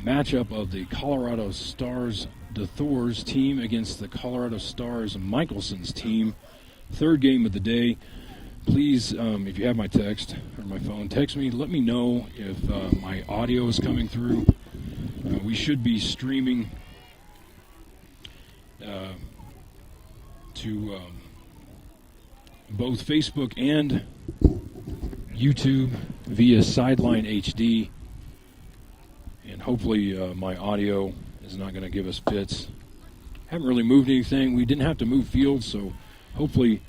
matchup of the Colorado Stars deThouars team against the Colorado Stars Mikkelson's team. Third game of the day. Please, if you have my text or my phone, text me. Let me know if my audio is coming through. We should be streaming to both Facebook and YouTube via Sideline HD. And hopefully my audio is not going to give us fits. Haven't really moved anything. We didn't have to move fields, so hopefully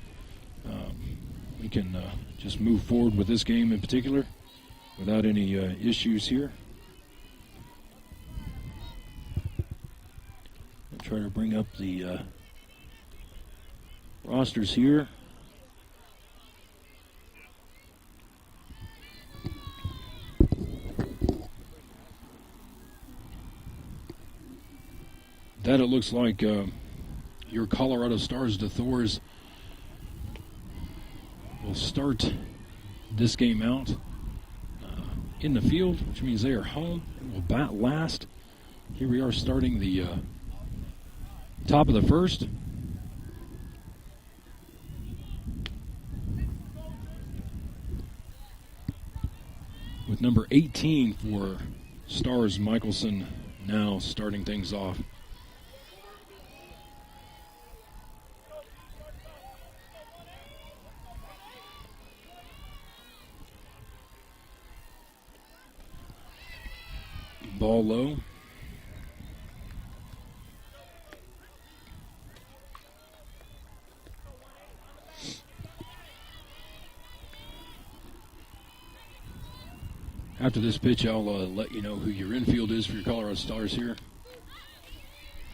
we can just move forward with this game in particular without any issues here. I'll try to bring up the rosters here. That it looks like your Colorado Stars deThouars will start this game out in the field, which means they are home and will bat last. Here we are starting the top of the first. With number 18 for Stars Mikelson now starting things off. Ball low. After this pitch, I'll let you know who your infield is for your Colorado Stars here.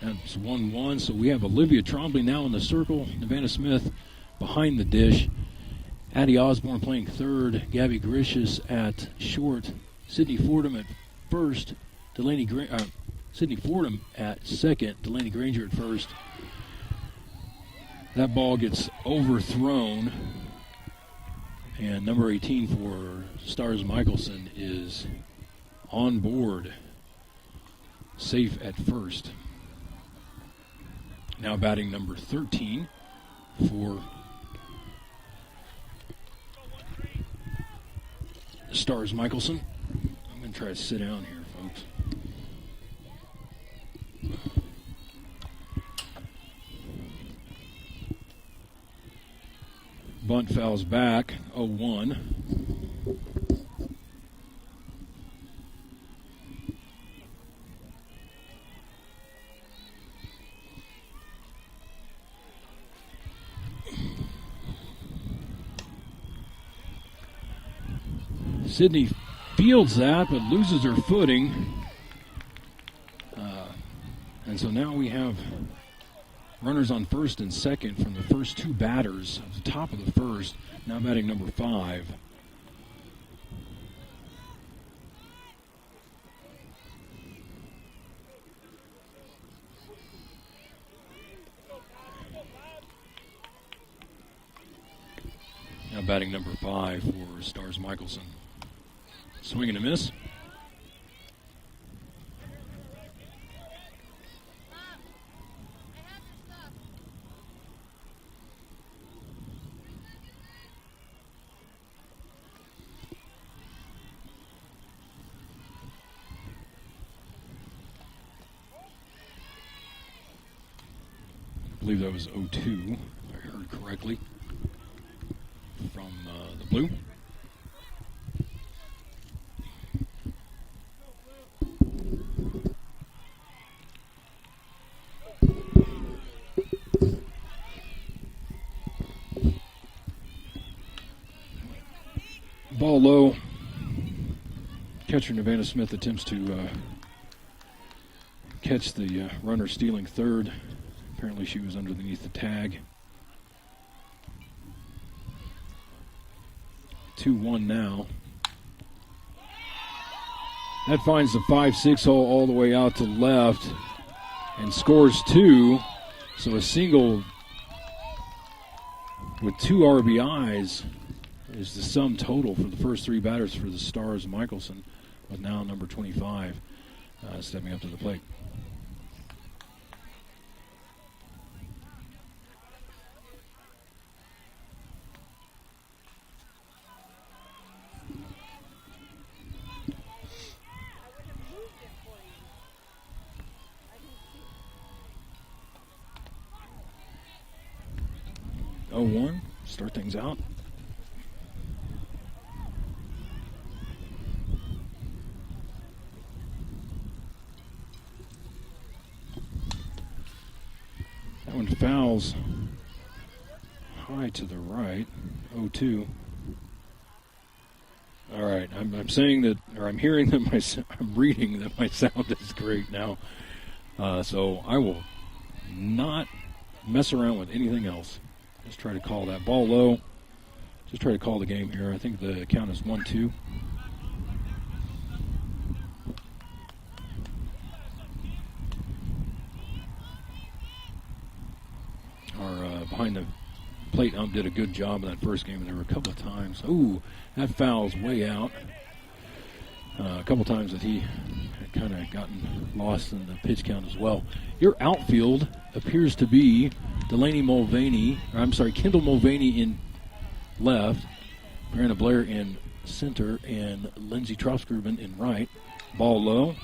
That's 1-1, so we have Olivia Trombley now in the circle. Nevada Smith behind the dish. Addie Osborne playing third. Gabby Gricius at short. Sydnee Fordham at first. Sydnee Fordham at second. Delaney Granger at first. That ball gets overthrown. And number 18 for Stars Mikelson is on board, safe at first. Now batting number 13 for Stars Mikelson. I'm going to try to sit down here, folks. Bunt fouls back, 0-1. Sydney fields that, but loses her footing. And so now we have runners on first and second from the first two batters at the top of the first. Now batting number 5. Now batting number 5 for Stars Mikelson. Swing and a miss. I believe that was 0-2, if I heard correctly, from the blue. Ball low. Catcher Nevada Smith attempts to catch the runner stealing third. Apparently she was underneath the tag. 2-1 now. That finds the 5-6 hole all the way out to left and scores 2. So a single with 2 RBIs is the sum total for the first 3 batters for the Stars Mikelson, with now number 25. stepping up to the plate. Oh, 1, start things out. That one fouls high to the right. 0-2. All right, I'm saying that, or I'm hearing that I'm reading that my sound is great now. So I will not mess around with anything else. Just try to call that ball low. Just try to call the game here. I think the count is 1-2. Our behind the plate ump did a good job in that first game, and there were a couple of times. Ooh, that foul's way out. A couple of times that he had kind of gotten lost in the pitch count as well. Your outfield appears to be Kendall Mulvaney in left, Brianna Blair in center, and Lindsey Trostgruben in right. Ball low.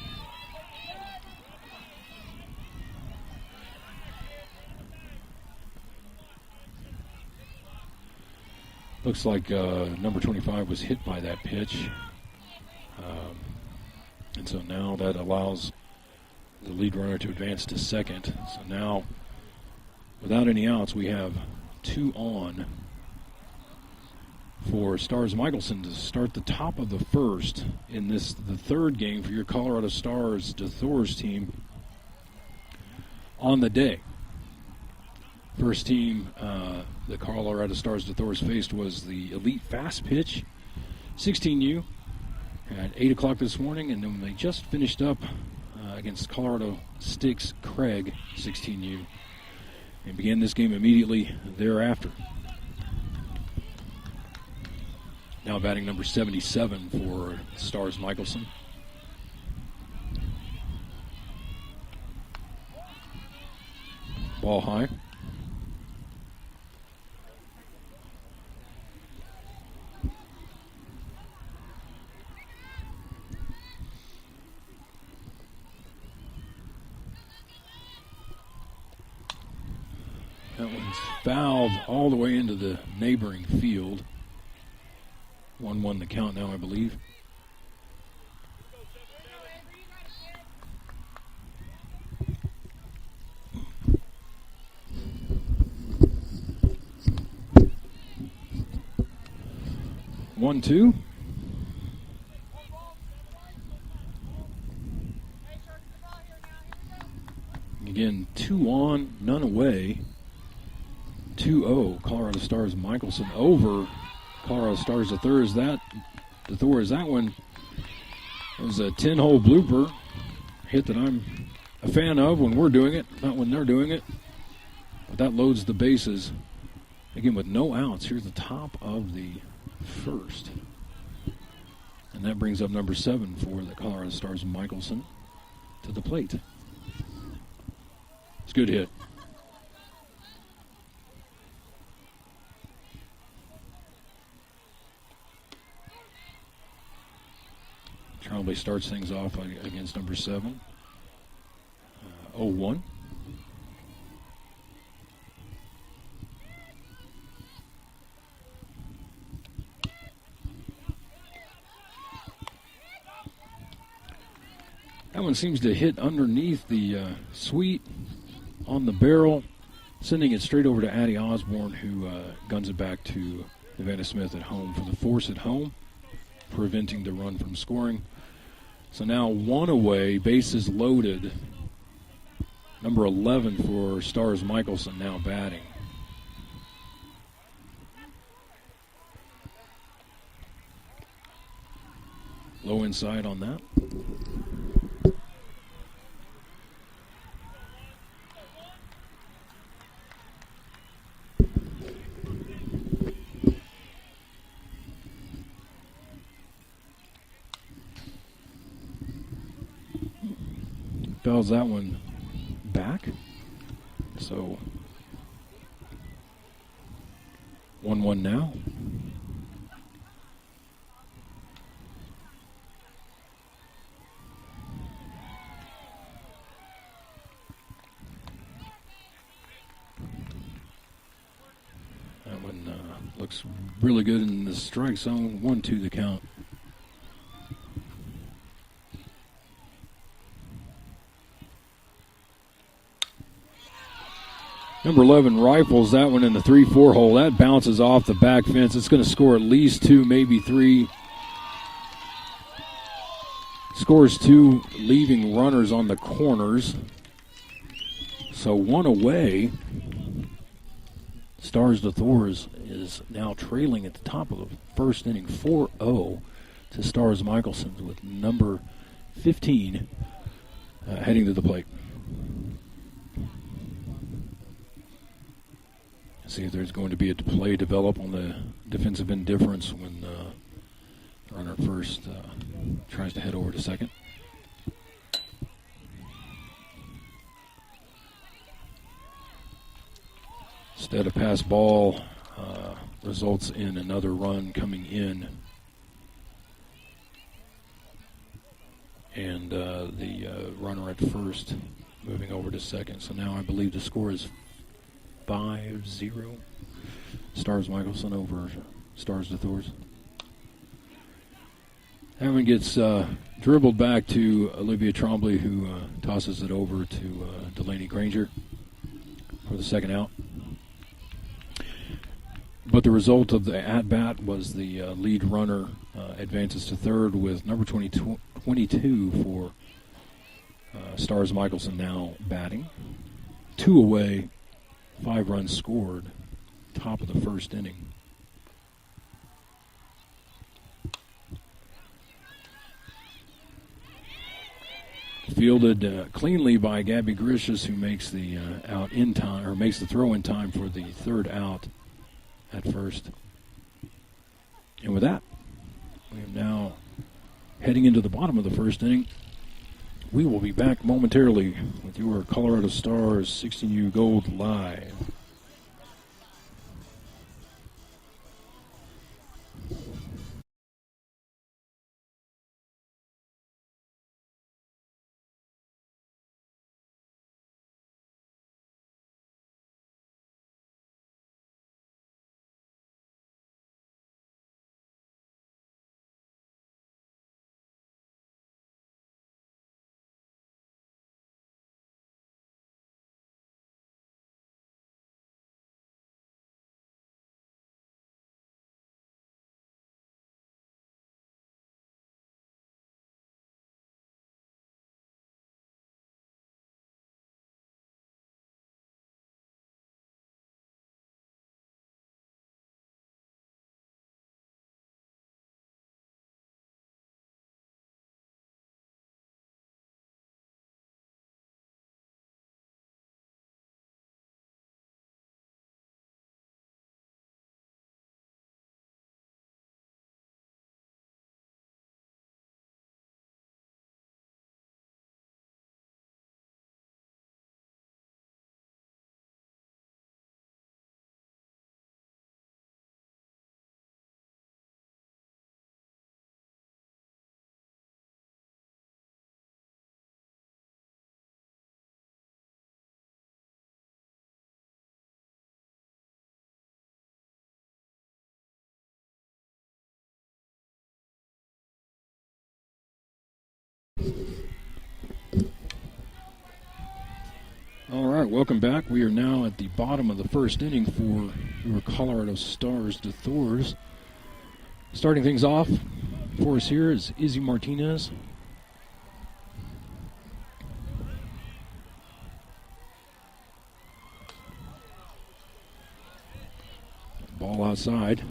Looks like number 25 was hit by that pitch. And so now that allows the lead runner to advance to second. So now, without any outs, we have 2 on for Stars Mikelson to start the top of the first in the third game for your Colorado Stars deThouars team on the day. First team the Colorado Stars deThouars faced was the Elite Fast Pitch 16U at 8 o'clock this morning, and then they just finished up against Colorado Sticks Craig 16U and began this game immediately thereafter. Now batting number 77 for Stars Mikelson. Ball high. That one's fouled all the way into the neighboring field. 1-1 the count now, I believe. One, two. Again, 2 on, none away. 2-0, Colorado Stars Mikelson over Colorado Stars deThouars. That one was a 10-hole blooper hit that I'm a fan of when we're doing it, not when they're doing it. But that loads the bases. Again, with no outs, here's the top of the first. And that brings up number 7 for the Colorado Stars Mikelson to the plate. It's a good hit. Trombley starts things off against number 7. 0-1. That one seems to hit underneath the sweet on the barrel, sending it straight over to Addie Osborne, who guns it back to Nevada Smith at home for the force at home, preventing the run from scoring. So now 1 away, bases loaded. Number 11 for Stars Mikelson now batting. Low inside on that. fouls that one back. So 1-1 now. That one looks really good in the strike zone. 1-2 the count. Number 11 rifles that one in the 3-4 hole. That bounces off the back fence. It's going to score at least 2, maybe 3. Scores 2, leaving runners on the corners. So 1 away. Stars deThouars is now trailing at the top of the first inning, 4-0 to Stars Mikelson with number 15 heading to the plate. See if there's going to be a play develop on the defensive indifference when the runner first tries to head over to second. Instead, a pass ball results in another run coming in. And the runner at first moving over to second. So now I believe the score is 5-0. Stars Mikelson over Stars deThouars. That one gets dribbled back to Olivia Trombley, who tosses it over to Delaney Granger for the second out. But the result of the at-bat was the lead runner advances to third with number 22 for Stars Mikelson now batting. 2 away. 5 runs scored, top of the first inning. Fielded cleanly by Gabby Grishas, who makes the out in time, or makes the throw in time for the third out at first. And with that, we are now heading into the bottom of the first inning. We will be back momentarily with your Colorado Stars 16U Gold Live. All right, welcome back. We are now at the bottom of the first inning for your Colorado Stars deThouars. Starting things off for us here is Izzy Martinez. Ball outside.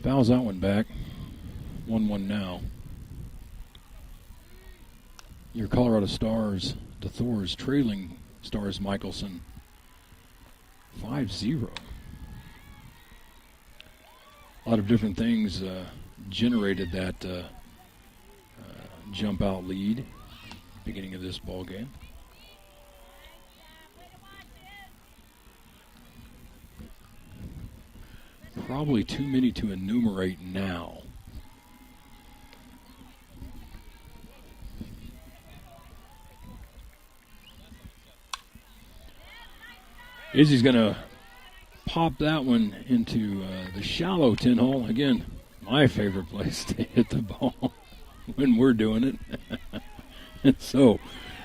Fouls that one back. 1-1 now. Your Colorado Stars deThouars trailing Stars Mikelson 5-0. A lot of different things generated that jump out lead beginning of this ball game. Probably too many to enumerate now. Izzy's going to pop that one into the shallow 10 hole. Again, my favorite place to hit the ball when we're doing it. And so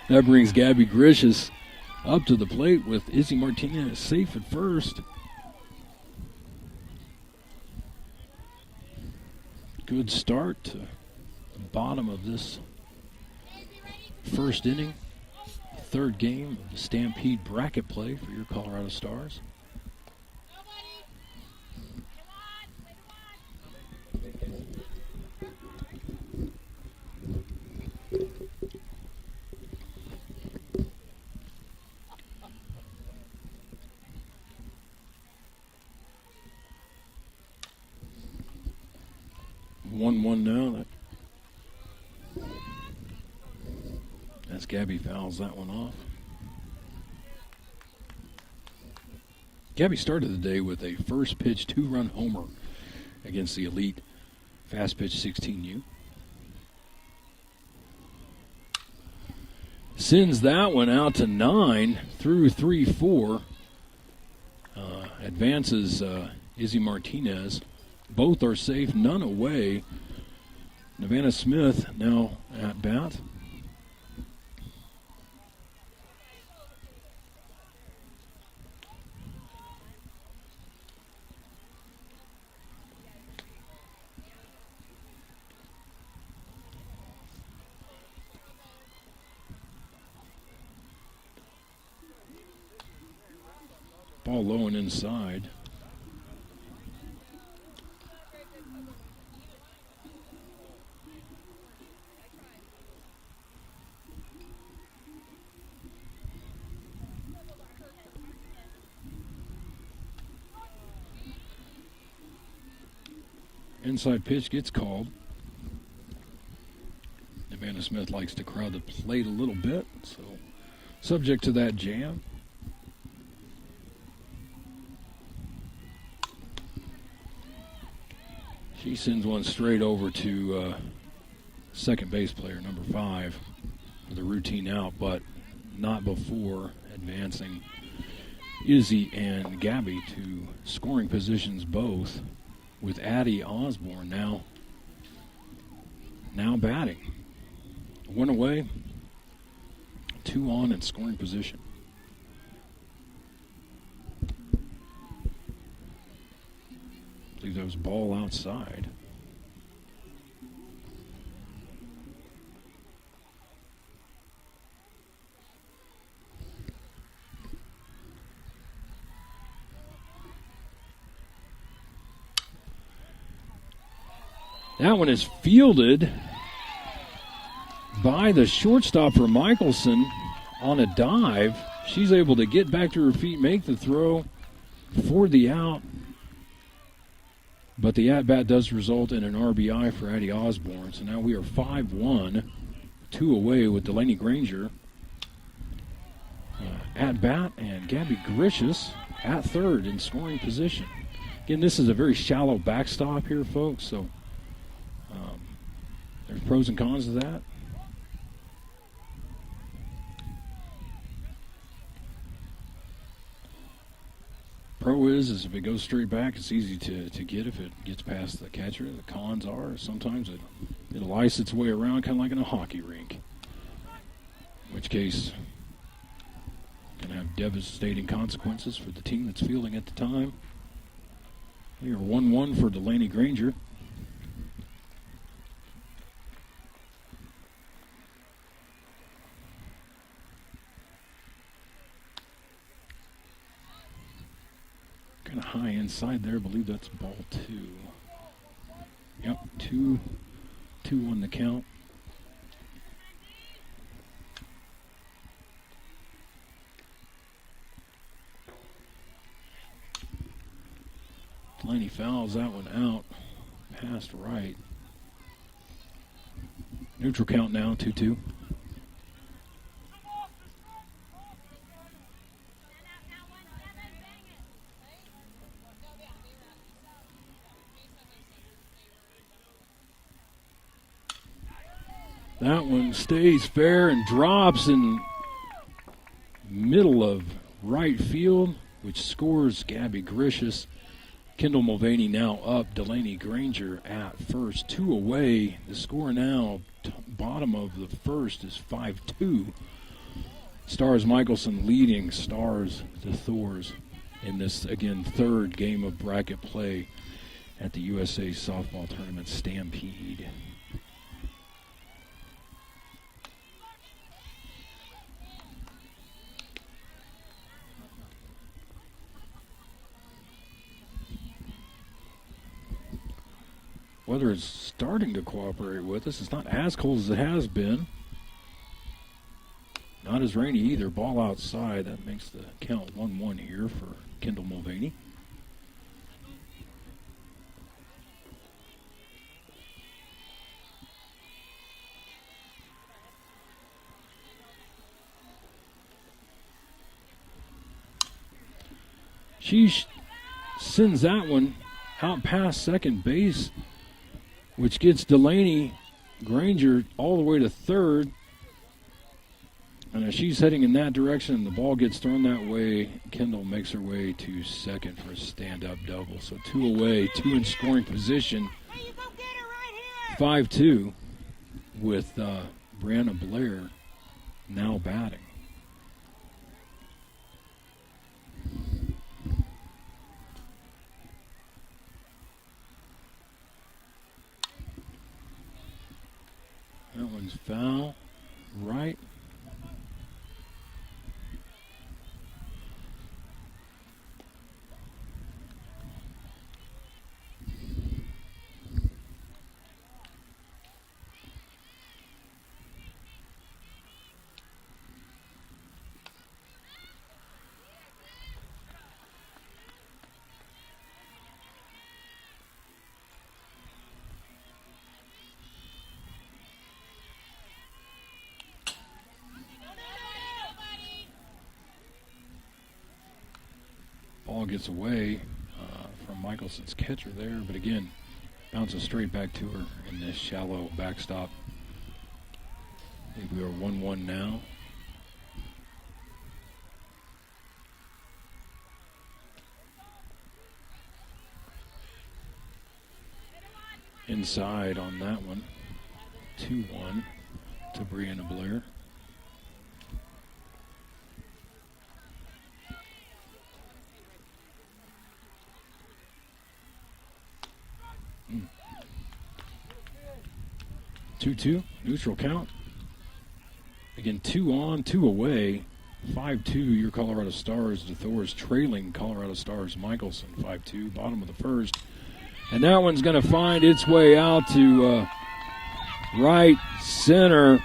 that brings Gabby Grishas up to the plate with Izzy Martinez safe at first. Good start to the bottom of this first inning. Third game of the Stampede bracket play for your Colorado Stars. One now. As Gabby fouls that one off. Gabby started the day with a first pitch 2-run homer against the elite fast pitch 16U. Sends that one out to 9 through 3-4. Advances Izzy Martinez. Both are safe, none away. Nevada Smith now at bat. Ball low and inside. Inside pitch gets called. Nevada Smith likes to crowd the plate a little bit, so subject to that jam. She sends one straight over to second base player, number 5, for the routine out, but not before advancing Izzy and Gabby to scoring positions both, with Addie Osborne now batting. 1 away, 2 on in scoring position. I believe that was ball outside. That one is fielded by the shortstop for Mikelson on a dive. She's able to get back to her feet, make the throw for the out. But the at-bat does result in an RBI for Addie Osborne. So now we are 5-1, 2 away with Delaney Granger at-bat, and Gabby Grishas at third in scoring position. Again, this is a very shallow backstop here, folks, so there's pros and cons to that. Pro is if it goes straight back, it's easy to get if it gets past the catcher. The cons are sometimes it'll ice its way around, kind of like in a hockey rink. In which case, can have devastating consequences for the team that's fielding at the time. We are 1-1 for Delaney Granger. Kind of high inside there. I believe that's ball 2. Yep, 2 on the count. Delaney fouls that one out. Passed right. Neutral count now, 2-2. That one stays fair and drops in middle of right field, which scores Gabby Gricius. Kendall Mulvaney now up. Delaney Granger at first. 2 away. The score now, bottom of the first, is 5-2. Stars Mikelson leading Stars deThouars in this, again, third game of bracket play at the USA Softball Tournament Stampede. Weather is starting to cooperate with us. It's not as cold as it has been. Not as rainy either. Ball outside. That makes the count 1-1 here for Kendall Mulvaney. She sends that one out past second base, which gets Delaney Granger all the way to third. And as she's heading in that direction, the ball gets thrown that way. Kendall makes her way to second for a stand-up double. So 2 away, 2 in scoring position. 5-2 with Brianna Blair now batting. That one's foul, right. Ball gets away from Mikkelson's catcher there, but again, bounces straight back to her in this shallow backstop. I think we are 1-1 now. Inside on that one, 2-1 to Brianna Blair. Two, neutral count. Again, 2 on, 2 away. 5-2, your Colorado Stars. deThouars trailing Colorado Stars Mikelson 5-2, bottom of the first. And that one's going to find its way out to right center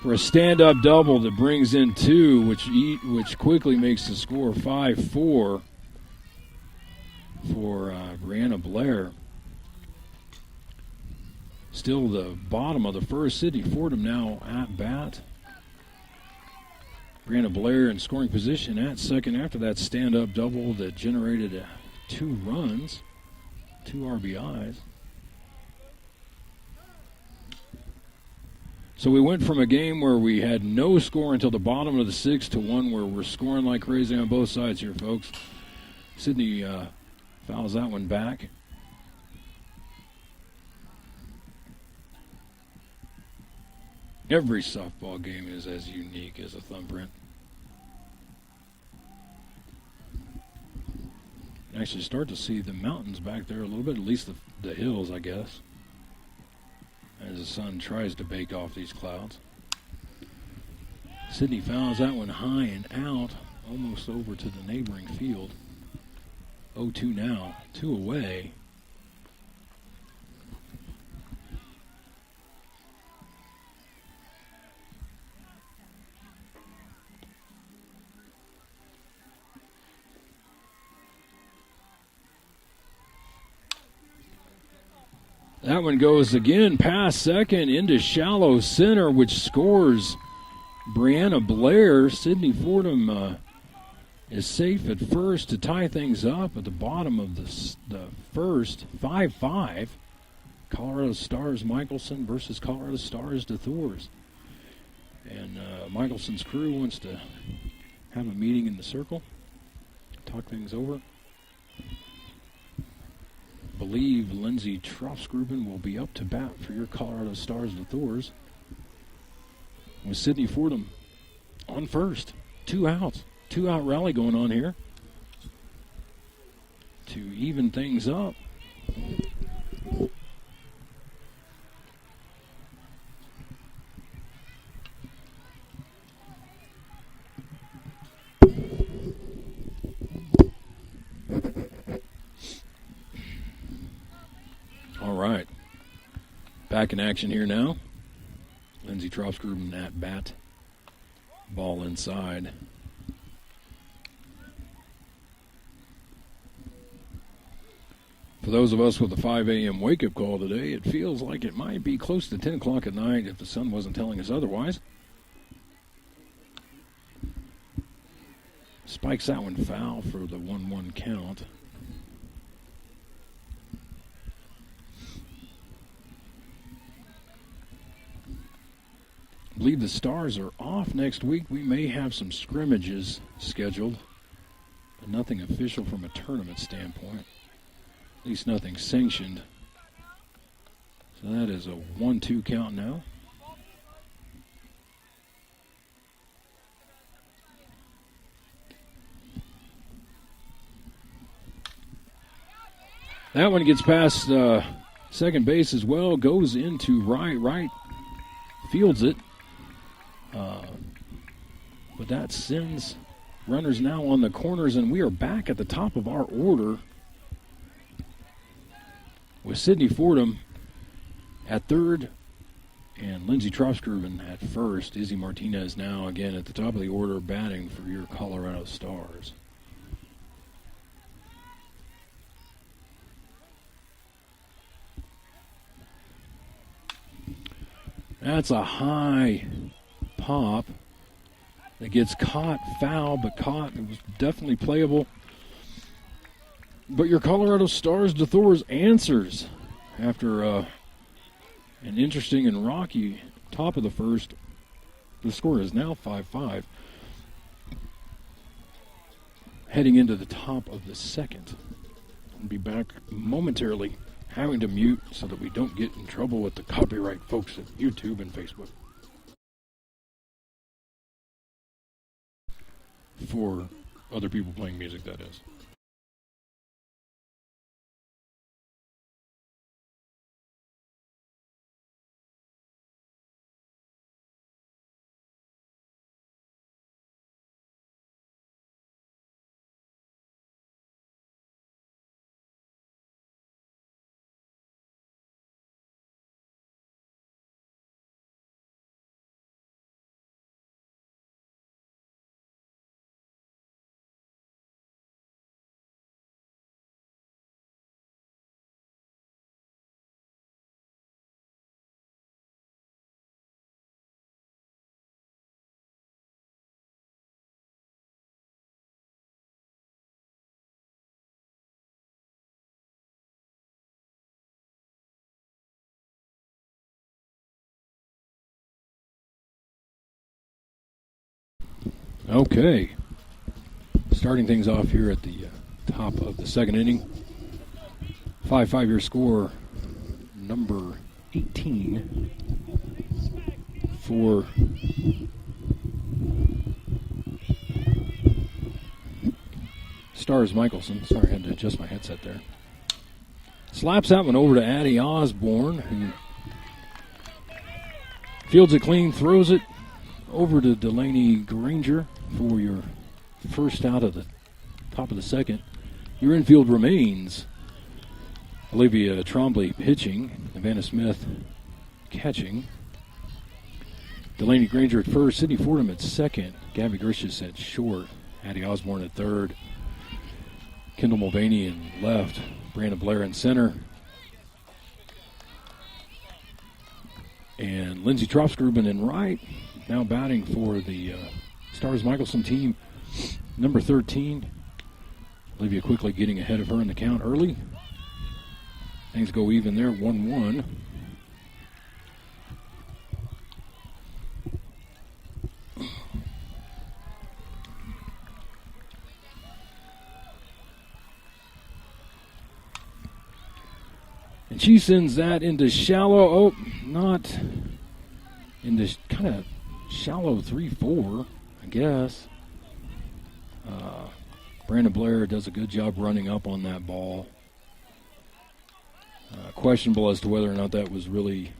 for a stand-up double that brings in 2, which quickly makes the score 5-4 for Brianna Blair. Still the bottom of the first. Sydnee Fordham now at bat. Brianna Blair in scoring position at second after that stand-up double that generated 2 runs, 2 RBIs. So we went from a game where we had no score until the bottom of the 6th to one where we're scoring like crazy on both sides here, folks. Sydney fouls that one back. Every softball game is as unique as a thumbprint. Actually start to see the mountains back there a little bit, at least the hills, I guess, as the sun tries to bake off these clouds. Sydney fouls that one high and out, almost over to the neighboring field. 0-2 now, 2 away. That one goes again past second into shallow center, which scores Brianna Blair. Sydnee Fordham is safe at first to tie things up at the bottom of the first. 5-5. Colorado Stars Mikkelson versus Colorado Stars deThouars. And Mikkelson's crew wants to have a meeting in the circle, talk things over. Believe Lindsay Trofsgruben will be up to bat for your Colorado Stars deThouars. With Sydnee Fordham on first. 2 outs. 2-out rally going on here to even things up. All right. Back in action here now. Lindsay Trofsgruben at bat. Ball inside. For those of us with a 5 a.m. wake-up call today, it feels like it might be close to 10 o'clock at night if the sun wasn't telling us otherwise. Spikes that one foul for the 1-1 count. I believe the Stars are off next week. We may have some scrimmages scheduled, but nothing official from a tournament standpoint. At least nothing sanctioned. So that is a 1-2 count now. That one gets past second base as well. Goes into right. Fields it. But that sends runners now on the corners, and we are back at the top of our order with Sydnee Fordham at third and Lindsay Trofsgruben at first. Izzy Martinez now again at the top of the order batting for your Colorado Stars. That's a high pop that gets caught, foul, but caught. It was definitely playable. But your Colorado Stars deThouars answers after an interesting and rocky top of the first. The score is now 5-5. Heading into the top of the second. I'll be back momentarily, having to mute so that we don't get in trouble with the copyright folks at YouTube and Facebook. For other people playing music, that is. Okay. Starting things off here at the top of the second inning. 5-5 your score, number 18 for Stars Mikkelson. Sorry, I had to adjust my headset there. Slaps that one over to Addie Osborne, who fields it clean, throws it over to Delaney Granger for your first out of the top of the second. Your infield remains Olivia Trombley pitching, Vanna Smith catching, Delaney Granger at first, Sydnee Fordham at second, Gabby Grishis at short, Addie Osborne at third, Kendall Mulvaney in left, Brianna Blair in center. And Lindsey Tropsgruben in right, now batting for the Stars Mikelson team, number 13. Olivia quickly getting ahead of her in the count early. Things go even there, 1-1. And she sends that into shallow, not into kind of shallow 3-4, I guess. Brandon Blair does a good job running up on that ball. Questionable as to whether or not that was really,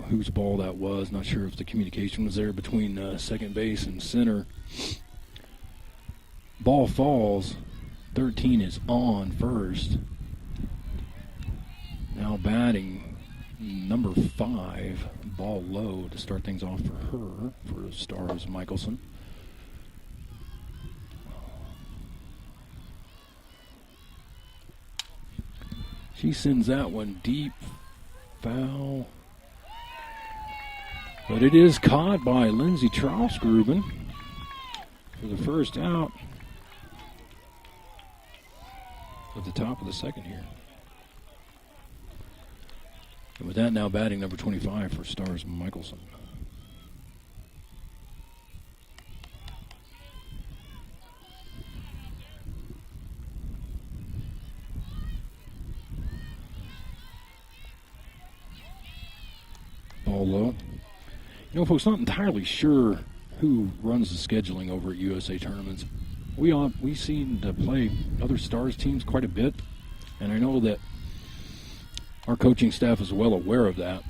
whose ball that was. Not sure if the communication was there between second base and center. Ball falls. 13 is on first. Now batting number 5, ball low to start things off for her, for Stars Mikelson. She sends that one deep, foul. But it is caught by Lindsey Tropsgruben for the first out at the top of the second here. And with that, now batting number 25 for Stars Mikelson. Ball low. Folks, not entirely sure who runs the scheduling over at USA Tournaments. We seem to play other Stars teams quite a bit, and I know that our coaching staff is well aware of that.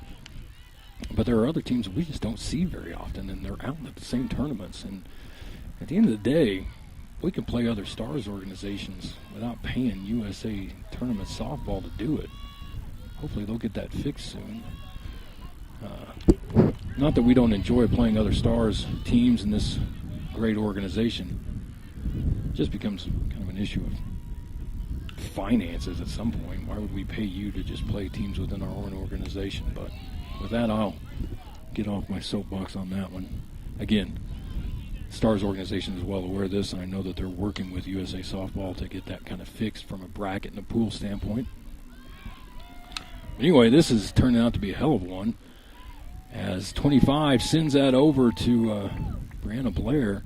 But there are other teams we just don't see very often, and they're out at the same tournaments. And at the end of the day, we can play other Stars organizations without paying USA Tournament softball to do it. Hopefully they'll get that fixed soon. Not that we don't enjoy playing other Stars teams in this great organization. It just becomes kind of an issue of finances at some point. Why would we pay you to just play teams within our own organization? But with that, I'll get off my soapbox on that one. Again, Stars organization is well aware of this, and I know that they're working with USA Softball to get that kind of fixed from a bracket and a pool standpoint. Anyway, this is turning out to be a hell of one, as 25 sends that over to Brianna Blair.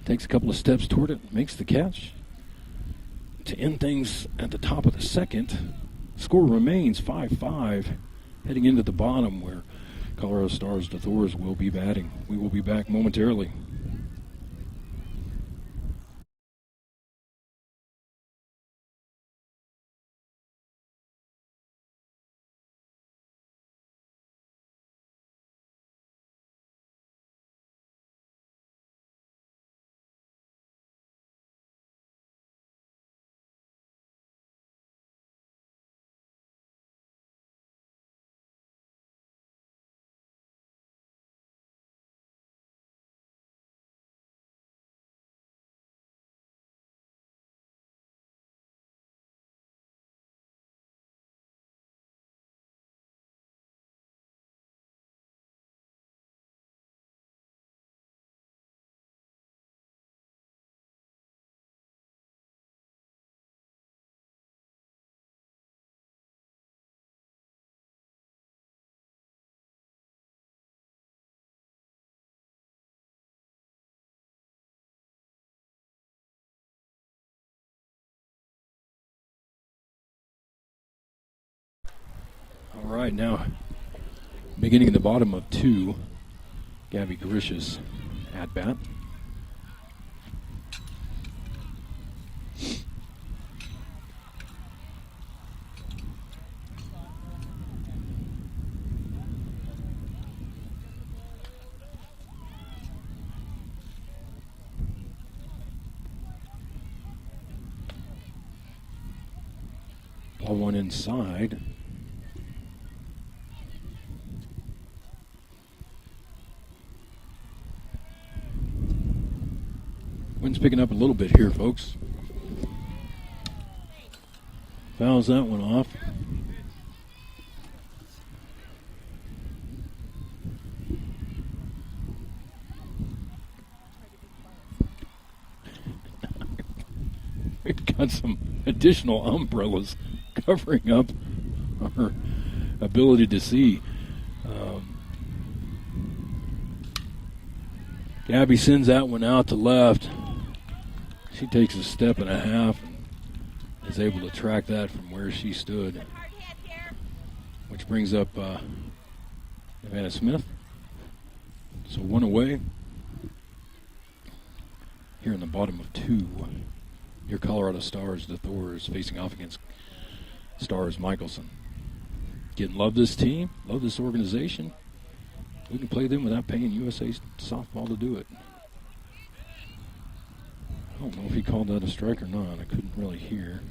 Takes a couple of steps toward it, makes the catch to end things at the top of the second. Score remains 5-5, heading into the bottom where Colorado Stars deThouars will be batting. We will be back momentarily. All right, now beginning in the bottom of 2, Gabby Grish's at bat. Ball one inside. Wind's picking up a little bit here, folks. Fouls that one off. We've got some additional umbrellas covering up our ability to see. Gabby sends that one out to left. She takes a step and a half and is able to track that from where she stood. Which brings up Savannah Smith. So one away. Here in the bottom of two. Your Colorado Stars, deThouars, facing off against Stars Mikelson. Love this team, love this organization. We can play them without paying USA softball to do it. I don't know if he called that a strike or not. I couldn't really hear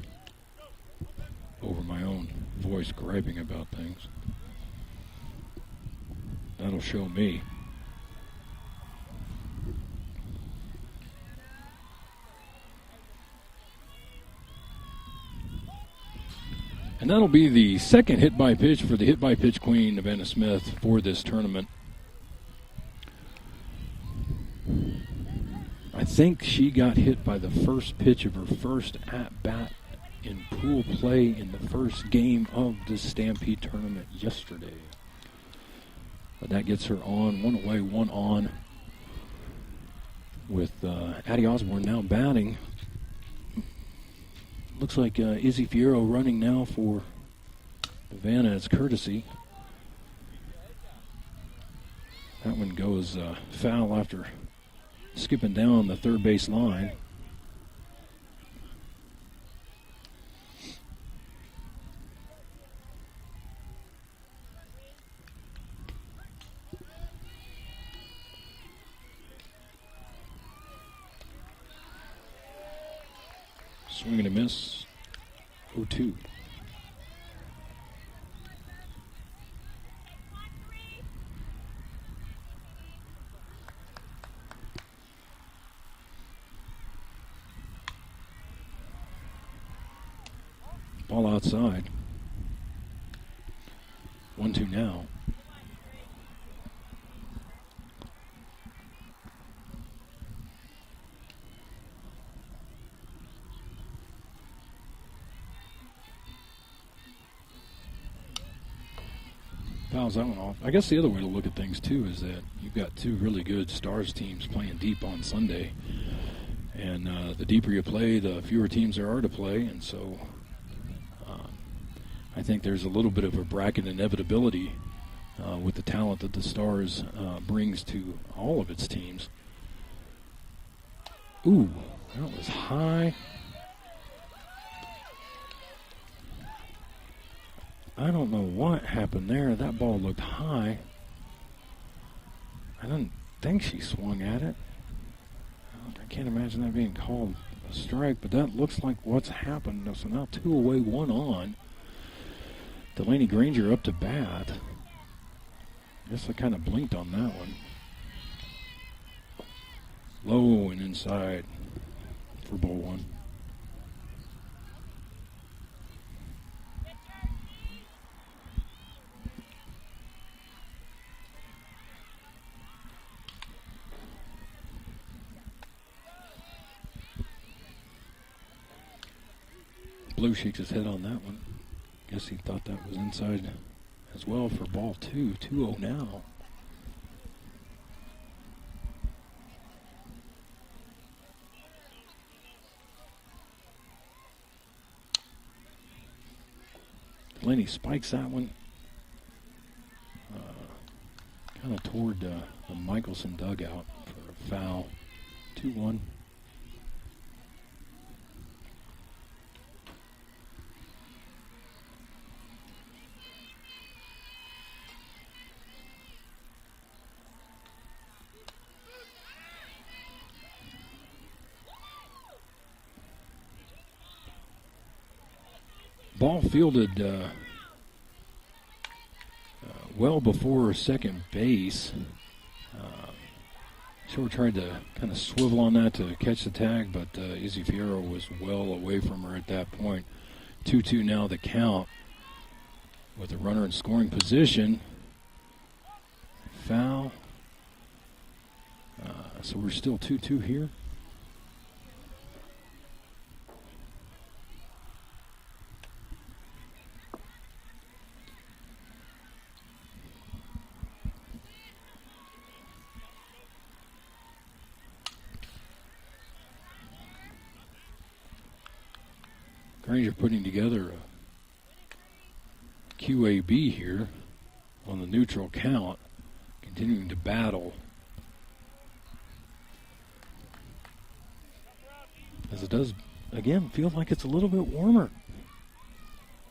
over my own voice griping about things. That'll show me. And that'll be the second hit-by-pitch for the hit-by-pitch queen, Savannah Smith, for this tournament. I think she got hit by the first pitch of her first at-bat in pool play in the first game of the Stampede tournament yesterday. But that gets her on, one away, one on, with Addie Osborne now batting. Looks like Izzy Fierro running now for Savannah as courtesy. That one goes foul after skipping down the third base line. Swing and a miss. 0-2. Ball outside. 1-2 now. Fouls that one off. I guess the other way to look at things, too, is that you've got two really good Stars teams playing deep on Sunday. And the deeper you play, the fewer teams there are to play. And so I think there's a little bit of a bracket inevitability with the talent that the Stars brings to all of its teams. Ooh, that was high. I don't know what happened there. That ball looked high. I didn't think she swung at it. I can't imagine that being called a strike, but that looks like what's happened. So now 2 away, 1 on. Delaney Granger up to bat. Guess I kind of blinked on that one. Low and inside for ball 1. Blue shakes his head on that one. Guess he thought that was inside as well for ball 2. 2-0 now. Delaney spikes that one kind of toward the Mikelson dugout for a foul. 2-1. Ball fielded well before second base. Shore tried to kind of swivel on that to catch the tag, but Izzy Fierro was well away from her at that point. 2-2 now the count with a runner in scoring position. Foul. So we're still 2-2 here. Granger putting together a QAB here on the neutral count, continuing to battle. As it does, again, feel like it's a little bit warmer.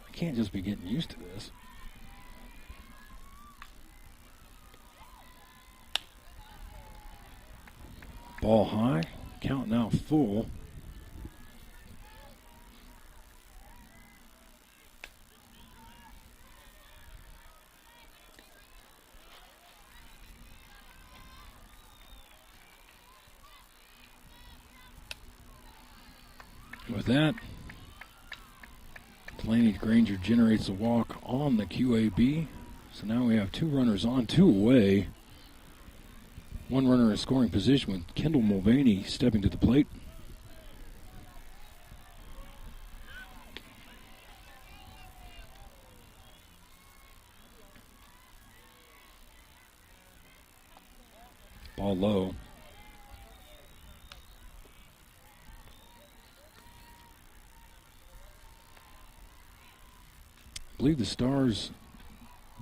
I can't just be getting used to this. Ball high, count now full. With that, Delaney Granger generates a walk on the QAB. So now we have 2 runners on, 2 away. 1 runner in scoring position with Kendall Mulvaney stepping to the plate. Ball low. I believe the Stars,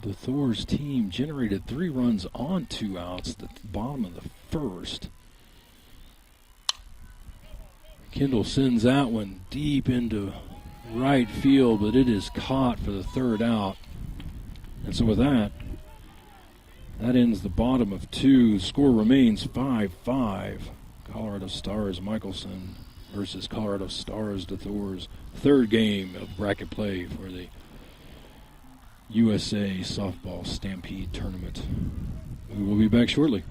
deThouars team generated 3 runs on 2 outs at the bottom of the first. Kendall sends that one deep into right field, but it is caught for the 3rd out. And so with that, that ends the bottom of 2. Score remains 5-5. Colorado Stars Mikelson versus Colorado Stars deThouars. 3rd game of bracket play for the USA Softball Stampede Tournament. We will be back shortly.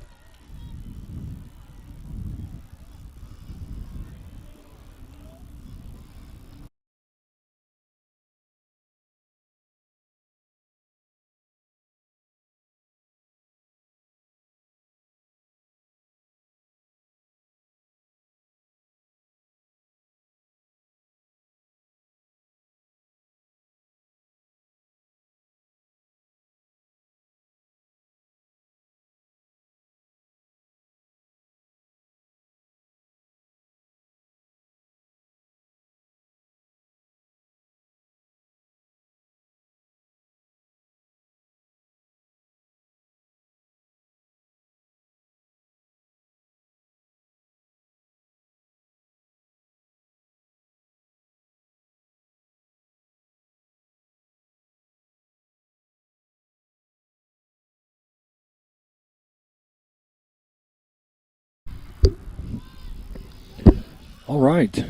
All right,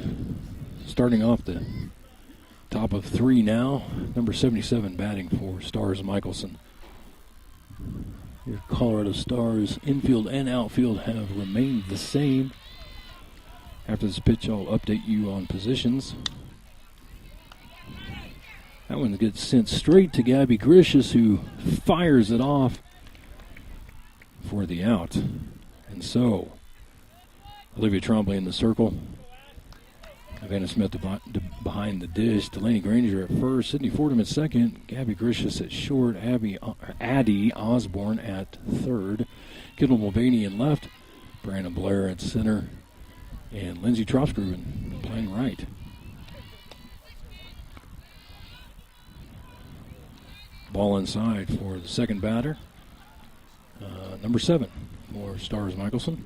starting off the top of 3 now. Number 77 batting for Stars Mikelson. Your Colorado Stars infield and outfield have remained the same. After this pitch, I'll update you on positions. That one gets sent straight to Gabby Grishas, who fires it off for the out. And so, Olivia Trombley in the circle. Vanna Smith behind the dish. Delaney Granger at first. Sydnee Fordham at second. Gabby Grishas at short. Addie Osborne at third. Kendall Mulvaney in left. Brandon Blair at center. And Lindsey Trosgruben playing right. Ball inside for the second batter. Number 7 for Stars Mikelson.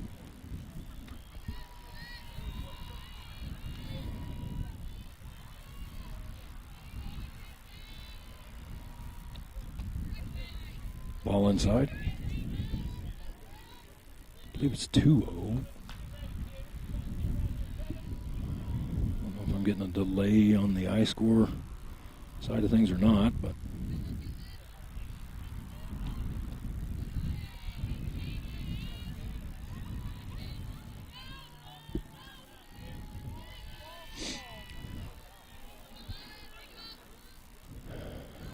Ball inside. I believe it's 2-0. I don't know if I'm getting a delay on the iScore side of things or not, but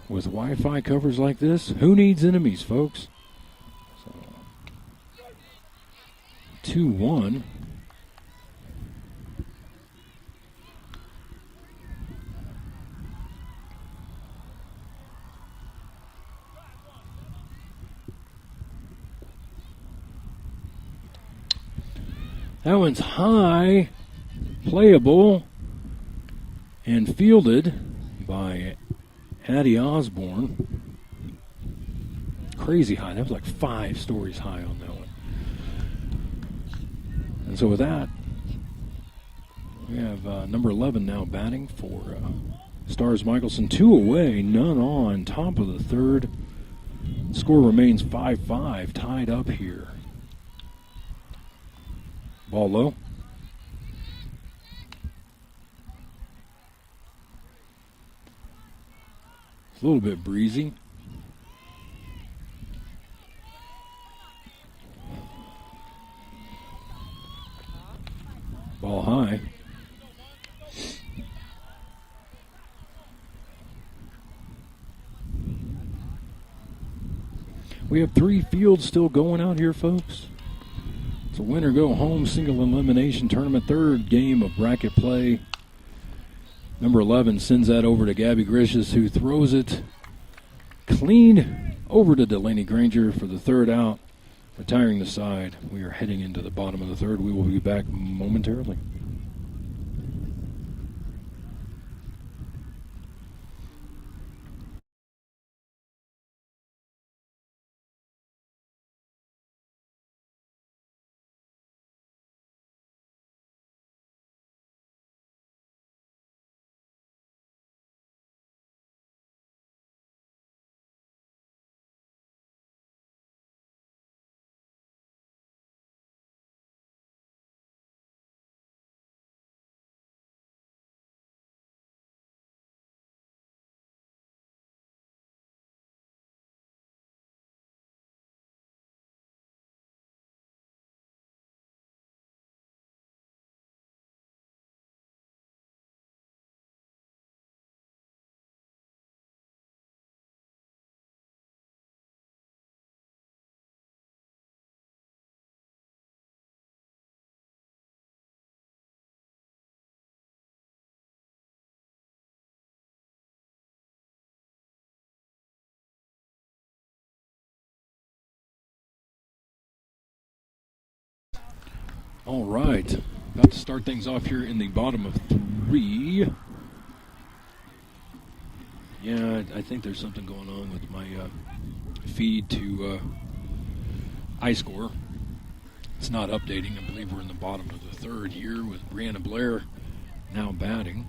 with Wi-Fi covers like this, who needs enemies, folks? So, 2-1. That one's high, playable, And fielded by Addie Osborne. Crazy high. That was like 5 stories high on that one. And so with that, we have number 11 now batting for Stars Mikelson. 2 away, none on. Top of the third. Score remains 5-5, tied up here. Ball low. It's a little bit breezy. Ball high. We have 3 fields still going out here, folks. It's a winner go home single elimination tournament, 3rd game of bracket play. Number 11 sends that over to Gabby Gricius, who throws it clean over to Delaney Granger for the 3rd out, retiring the side. We are heading into the bottom of the 3rd. We will be back momentarily. All right, about to start things off here in the bottom of 3. Yeah, I think there's something going on with my feed to iScore. It's not updating. I believe we're in the bottom of the 3rd here with Brianna Blair now batting.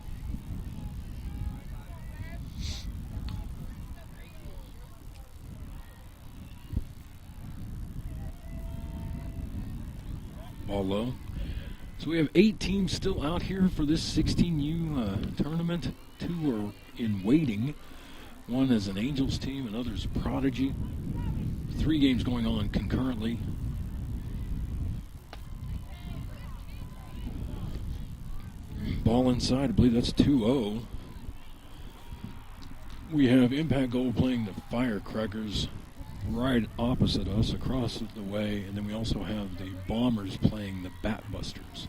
Ball low. So we have 8 teams still out here for this 16U tournament. 2 are in waiting. One is an Angels team, another is Prodigy. 3 games going on concurrently. Ball inside, I believe that's 2-0. We have Impact Gold playing the Firecrackers right opposite us, across the way, and then we also have the Bombers playing the Batbusters.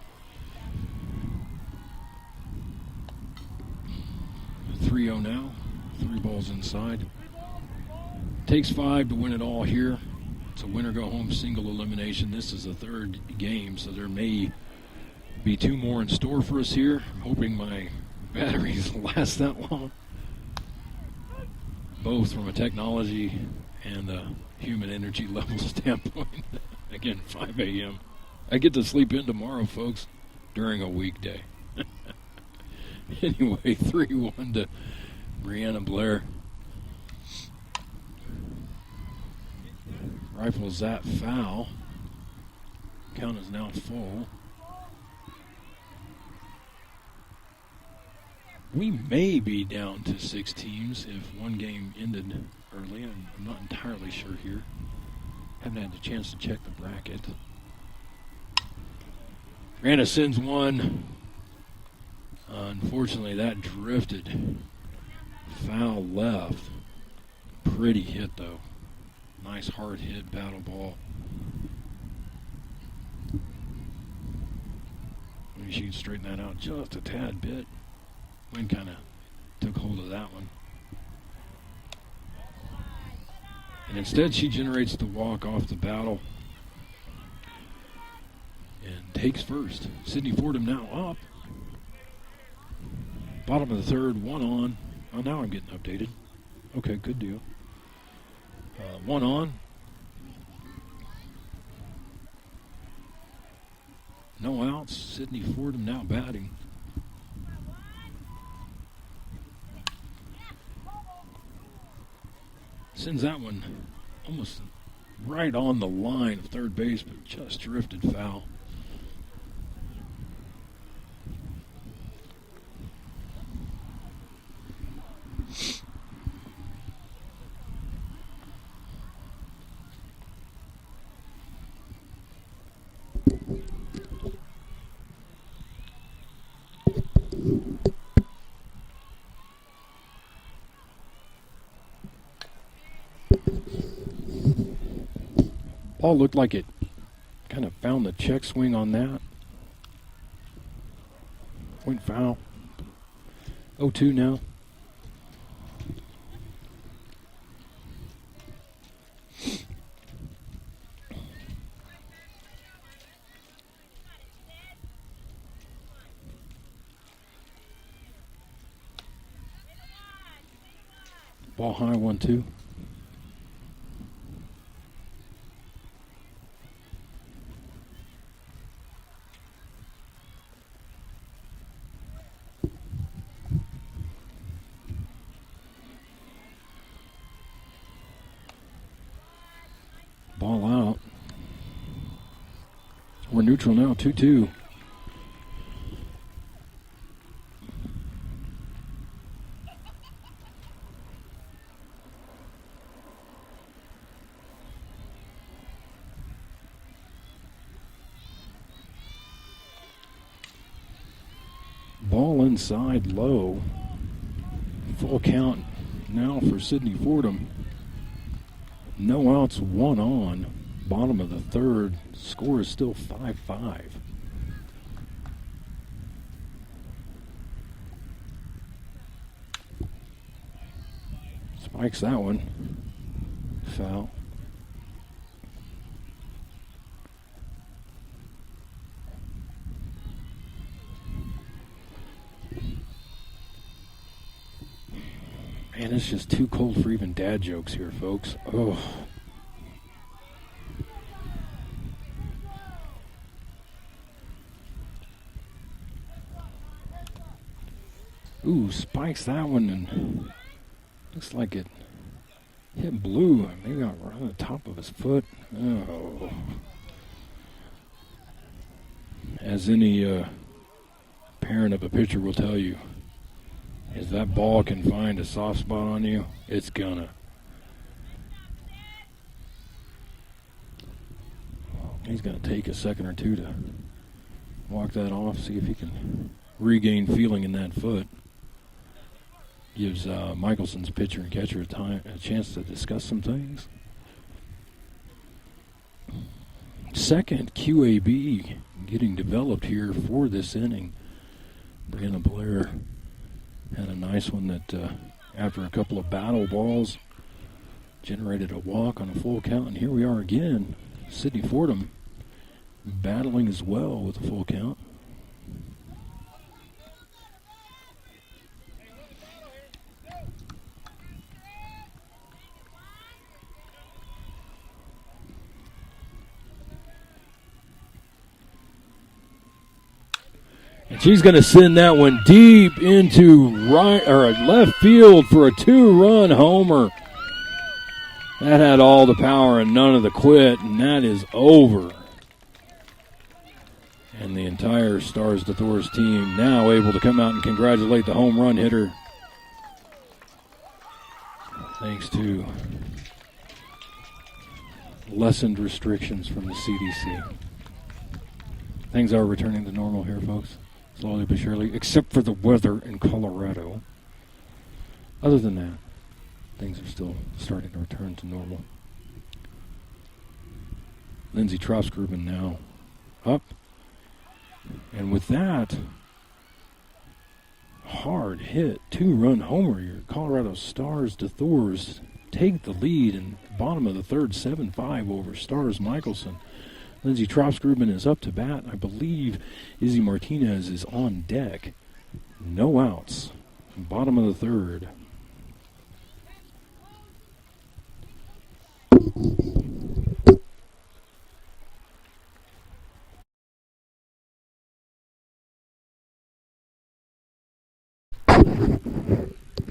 3-0 now, 3 balls inside. Takes 5 to win it all here. It's a winner-go-home single elimination. This is the 3rd game, so there may be 2 more in store for us here. Hoping my batteries last that long. Both from a technology and a human energy level standpoint. Again, 5 a.m. I get to sleep in tomorrow, folks, during a weekday. Anyway, 3-1 to Brianna Blair. Rifles that foul. Count is now full. We may be down to 6 teams if one game ended early. I'm not entirely sure here. Haven't had the chance to check the bracket. Brianna sends one. Unfortunately, that drifted foul left. Pretty hit, though. Nice hard hit, battle ball. Maybe she can straighten that out just a tad bit. Wind kind of took hold of that one. And instead, she generates the walk off the battle and takes first. Sydnee Fordham now up. Bottom of the third, one on. Oh, now I'm getting updated. Okay, good deal. One on. No outs. Sydnee Fordham now batting. Sends that one almost right on the line of third base, but just drifted foul. Ball looked like it kind of found the check swing on that. Point foul. 0-2 now. Ball high, 1-2. Ball out. We're neutral now, 2-2. Ball inside low. Full count now for Sydnee Fordham. No outs, one on. Bottom of the third. Score is still 5-5. Spikes that one. Foul. Man, it's just too cold for even dad jokes here, folks. Oh. Ooh, spikes that one, and looks like it hit blue. Maybe right on the top of his foot. Oh. As any parent of a pitcher will tell you, if that ball can find a soft spot on you, it's gonna. He's gonna take a second or two to walk that off, see if he can regain feeling in that foot. Gives Mikkelson's pitcher and catcher a chance to discuss some things. Second QAB getting developed here for this inning. Brianna Blair had a nice one that, after a couple of battle balls, generated a walk on a full count. And here we are again. Sydnee Fordham battling as well with a full count. And she's going to send that one deep into right or left field for a 2-run homer. That had all the power and none of the quit, and that is over. And the entire Stars deThouars team now able to come out and congratulate the home run hitter. Thanks to lessened restrictions from the CDC. Things are returning to normal here, folks. Slowly but surely, except for the weather in Colorado. Other than that, things are still starting to return to normal. Lindsey Tropsgruben now up. And with that hard hit 2-run homer, your Colorado Stars deThouars take the lead in the bottom of the third, 7-5 over Stars Mikelson. Lindsey Tropsgruben is up to bat. I believe Izzy Martinez is on deck. No outs. Bottom of the third.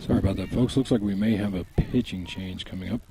Sorry about that, folks. Looks like we may have a pitching change coming up.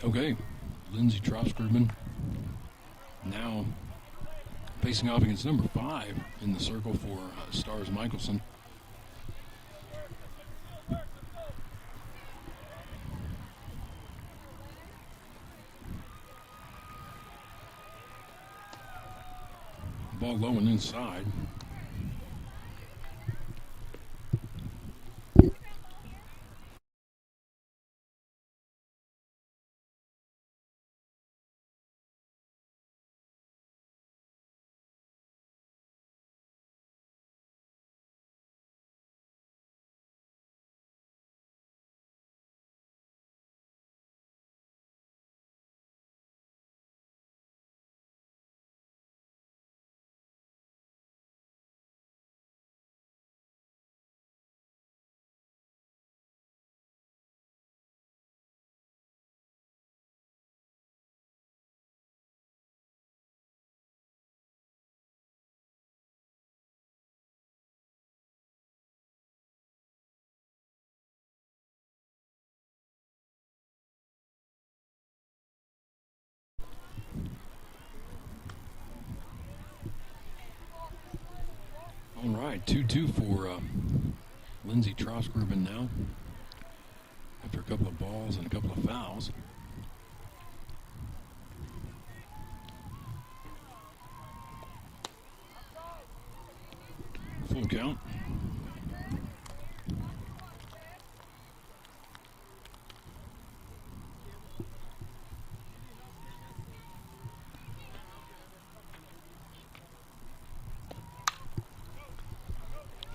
Okay, Lindsey Troskrubin now facing off against number 5 in the circle for Stars Mikelson. Ball low and inside. All right, 2-2 for Lindsey Troskrubin now after a couple of balls and a couple of fouls. Full count.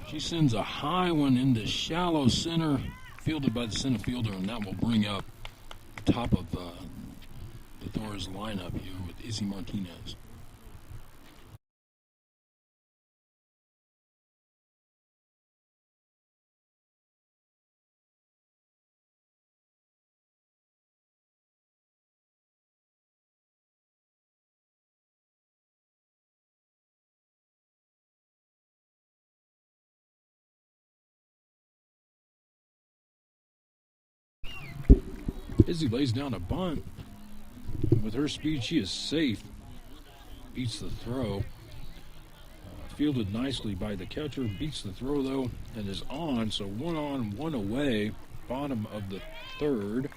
She sends a high one into shallow center, fielded by the center fielder, and that will bring up the top of the deThouars lineup here with Izzy Martinez. Izzy lays down a bunt. With her speed, she is safe. Beats the throw. Fielded nicely by the catcher. Beats the throw, though, and is on. So 1 on, 1 away. Bottom of the third.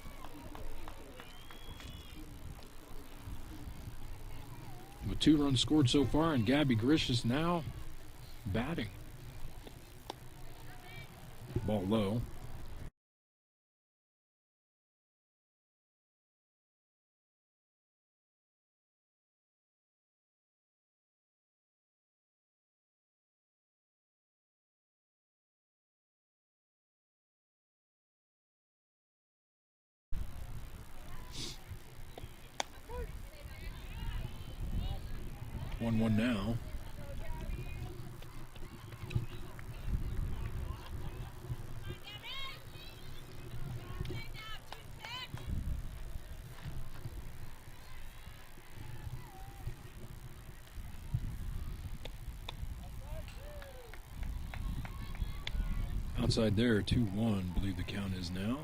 With 2 runs scored so far, and Gabby Grish is now batting. Ball low. 1-1 now. Outside there, 2-1, I believe the count is now.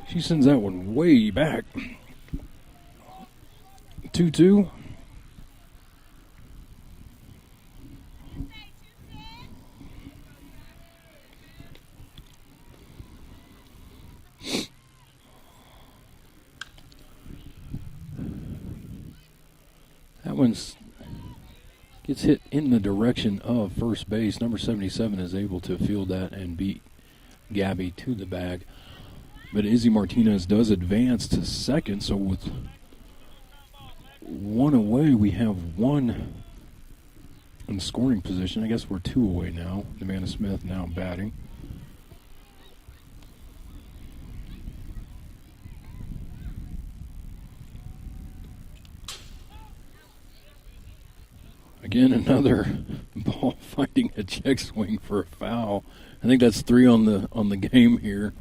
She sends that one way back. 2-2. That one gets hit in the direction of first base. Number 77 is able to field that and beat Gabby to the bag. But Izzy Martinez does advance to second, so with one away, we have one in scoring position. I guess we're two away now. Amanda Smith now batting. Again, another ball finding a check swing for a foul. I think that's 3 on the game here.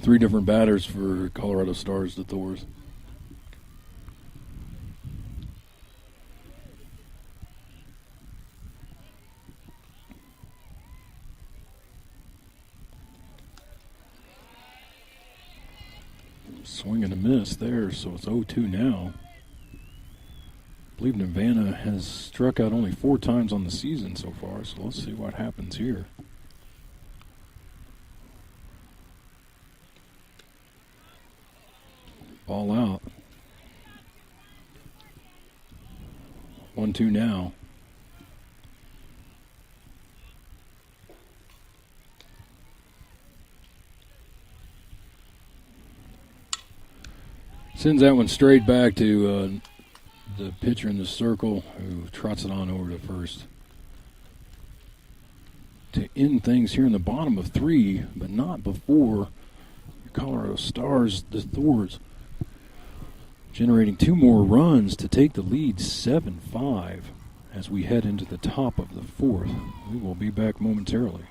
3 different batters for Colorado Stars, deThouars. Swing and a miss there, so it's 0-2 now. I believe Nirvana has struck out only 4 times on the season so far, so let's see what happens here. Ball out. 1-2 now. Sends that one straight back to the pitcher in the circle, who trots it on over to first. To end things here in the bottom of 3, but not before Colorado Stars, deThouars, generating 2 more runs to take the lead 7-5 as we head into the top of the 4th. We will be back momentarily.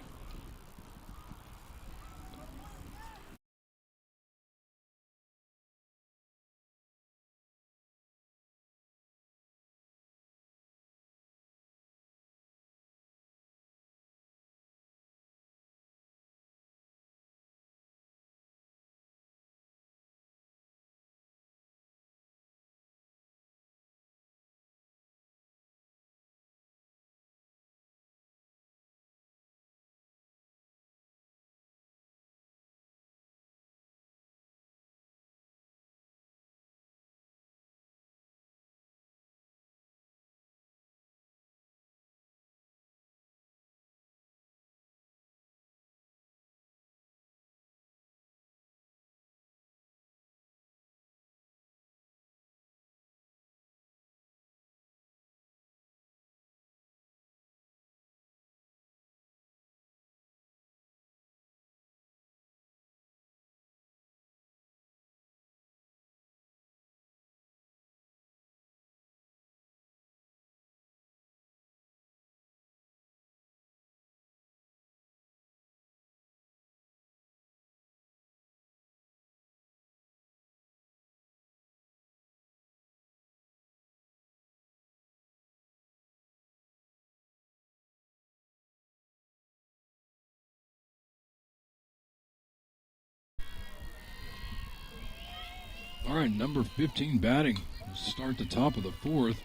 All right, number 15 batting. Start the top of the 4th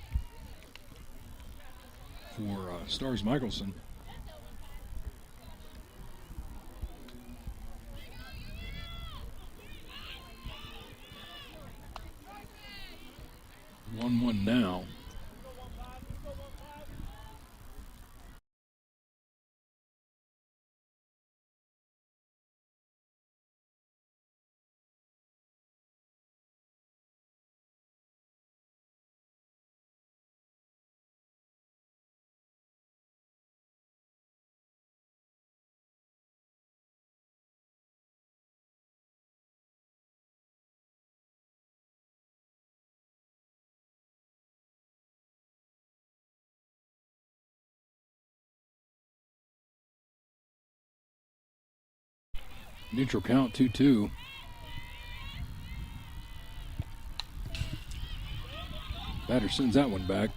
for Stars Mikelson. One now. Neutral count 2-2. Batter sends that one back.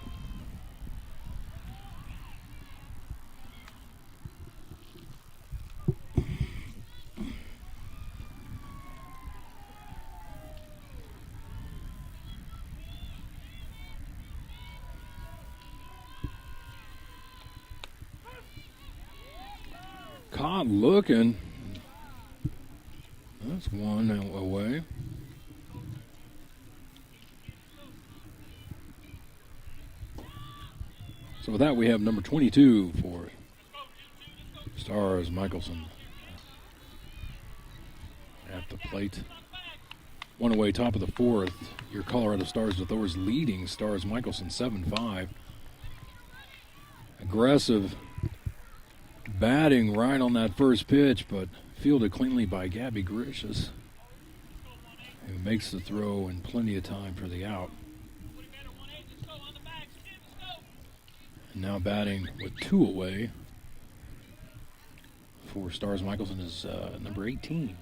Caught looking. That's one away. So with that, we have number 22 for Stars, Mikelson at the plate. One away, top of the fourth. Your Colorado Stars deThouars leading Stars, Mikelson 7-5. Aggressive batting right on that first pitch, but fielded cleanly by Gabby Grishas, who makes the throw in plenty of time for the out. And now batting with two away for Stars Mikelson is number 18.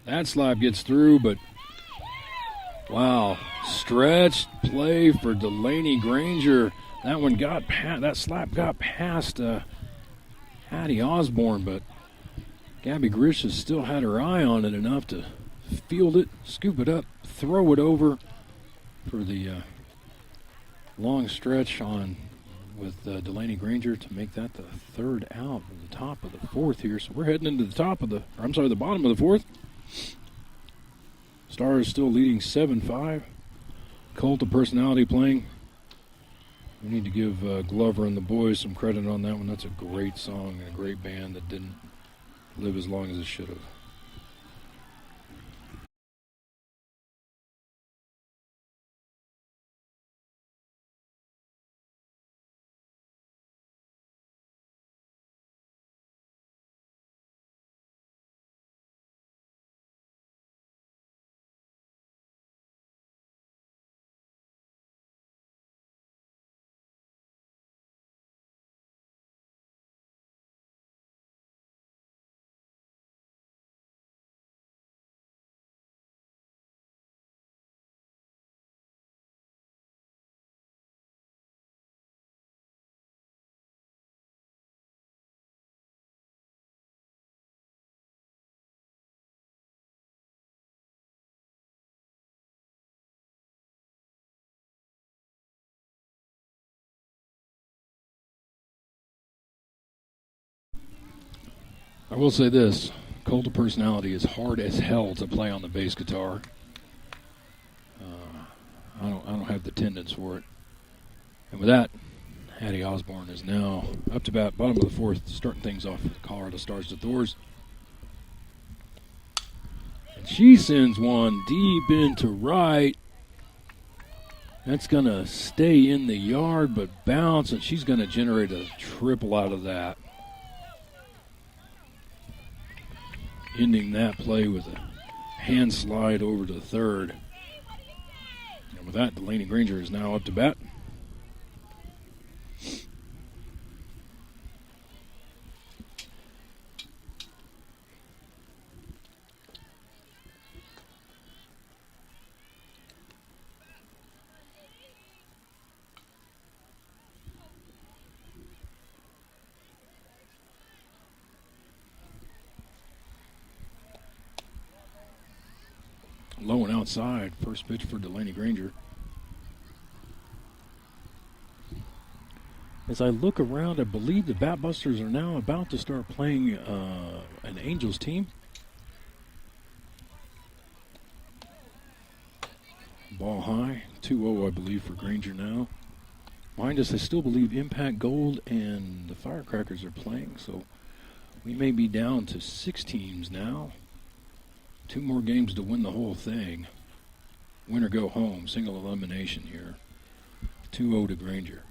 That slap gets through, but wow, stretched play for Delaney Granger. That one got that slap got past Addie Osborne, but Gabby Grishas still had her eye on it enough to field it, scoop it up, throw it over for the long stretch on with Delaney Granger to make that the third out at the top of the fourth here. So we're heading into the the bottom of the fourth. Stars still leading 7-5. Cult of Personality playing. We need to give Glover and the boys some credit on that one. That's a great song and a great band that didn't live as long as it should have. I will say this, Cult of Personality is hard as hell to play on the bass guitar. I don't have the tendons for it. And with that, Addie Osborne is now up to bat, bottom of the fourth, starting things off with Colorado Stars deThouars. And she sends one deep into right. That's going to stay in the yard but bounce, and she's going to generate a triple out of that. Ending that play with a hand slide over to third. And with that, Delaney Granger is now up to bat. Low and outside. First pitch for Delaney Granger. As I look around, I believe the Batbusters are now about to start playing an Angels team. Ball high. 2-0, I believe, for Granger now. Mind us, I still believe Impact Gold and the Firecrackers are playing, so we may be down to 6 teams now. 2 more games to win the whole thing. Win or go home. Single elimination here. 2-0 to Granger.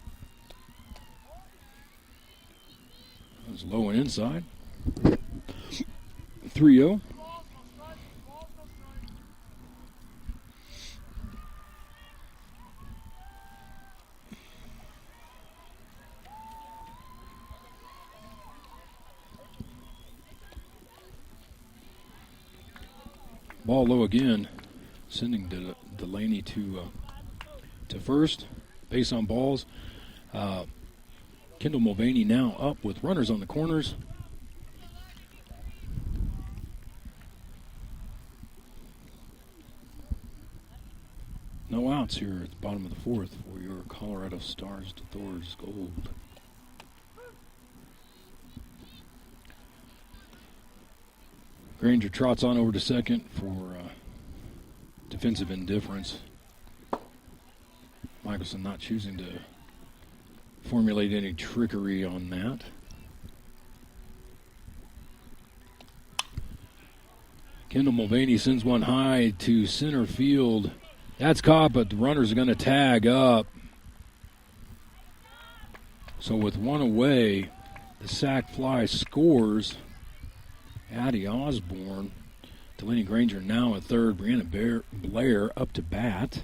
That was low and inside. 3-0. Ball low again, sending Delaney to first. Base on balls. Kendall Mulvaney now up with runners on the corners. No outs here at the bottom of the fourth for your Colorado Stars deThouars Gold. Granger trots on over to second for defensive indifference. Mikkelson not choosing to formulate any trickery on that. Kendall Mulvaney sends one high to center field. That's caught, but the runners are going to tag up. So with one away, the sac fly scores. Addie Osborne. Delaney Granger now at third. Brianna Blair up to bat.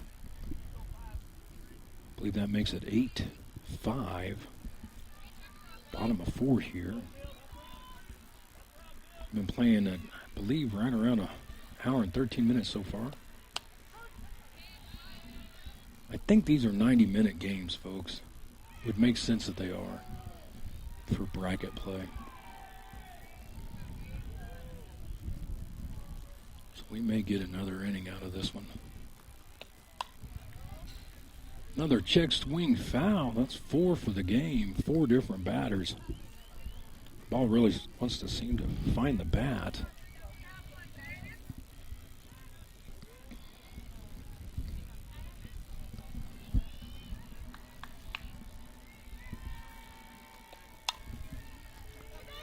I believe that makes it 8-5. Bottom of four here. Been playing at, I believe, right around an hour and 13 minutes so far. I think these are 90-minute games, folks. It makes sense that they are for bracket play. So we may get another inning out of this one. Another check swing foul. That's 4 for the game. 4 different batters. Ball really wants to seem to find the bat.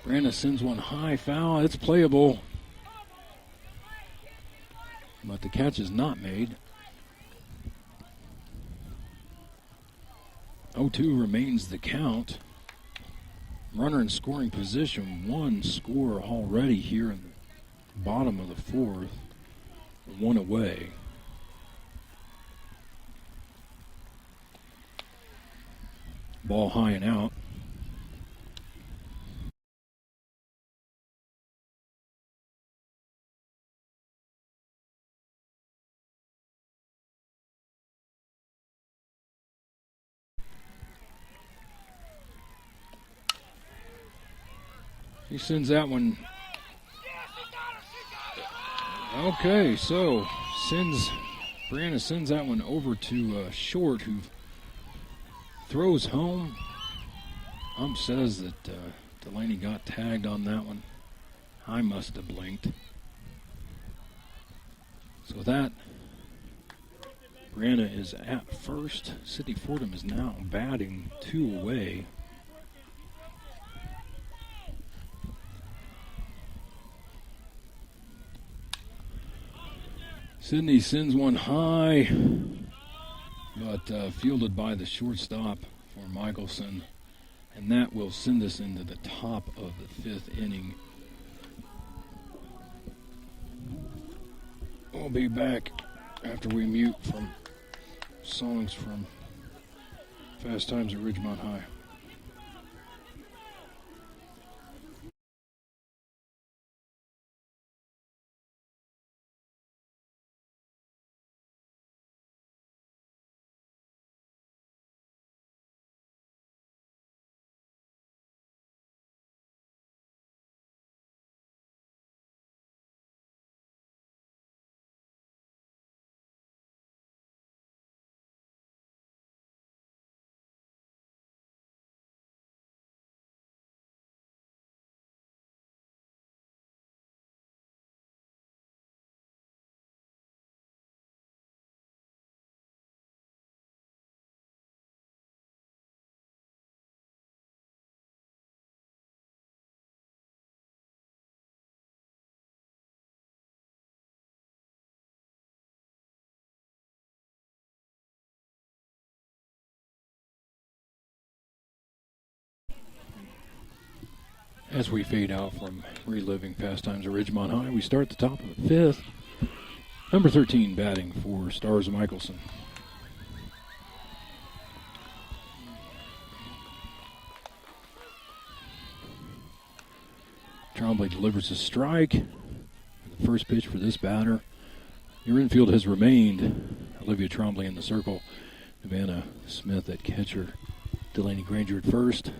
Brandon sends one high, foul. It's playable. But the catch is not made. 0-2 remains the count. Runner in scoring position. One score already here in the bottom of the fourth. One away. Ball high and out. He sends that one. Okay, so Brianna sends that one over to Short, who throws home. Ump says that Delaney got tagged on that one. I must have blinked. So with that, Brianna is at first. Sydnee Fordham is now batting 2 away. Sydney sends one high, but fielded by the shortstop for Mikelson. And that will send us into the top of the 5th inning. We'll be back after we mute from songs from Fast Times at Ridgemont High. As we fade out from reliving past times at Ridgemont High, we start the top of the fifth. Number 13 batting for Stars Mikelson. Trombley delivers a strike. The first pitch for this batter. Your infield has remained Olivia Trombley in the circle. Savannah Smith at catcher. Delaney Granger at first.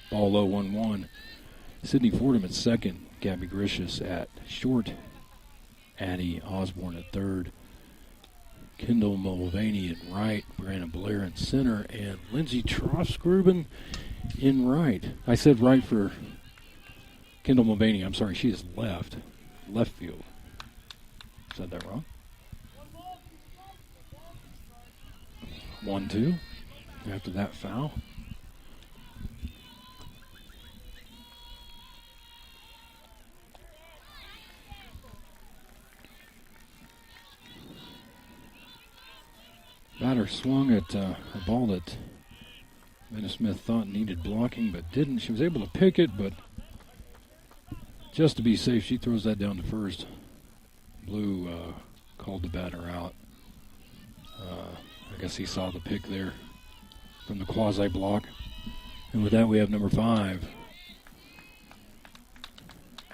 Ball low 1-1. Sydnee Fordham at second. Gabby Gricius at short. Addie Osborne at third. Kendall Mulvaney in right. Brianna Blair in center. And Lindsay Trosgruben in right. I said right for Kendall Mulvaney. I'm sorry, she is left field. Said that wrong. 1-2 after that foul. Batter swung at a ball that Savannah Smith thought needed blocking but didn't. She was able to pick it, but just to be safe, she throws that down to first. Blue called the batter out. I guess he saw the pick there from the quasi-block. And with that, we have number 5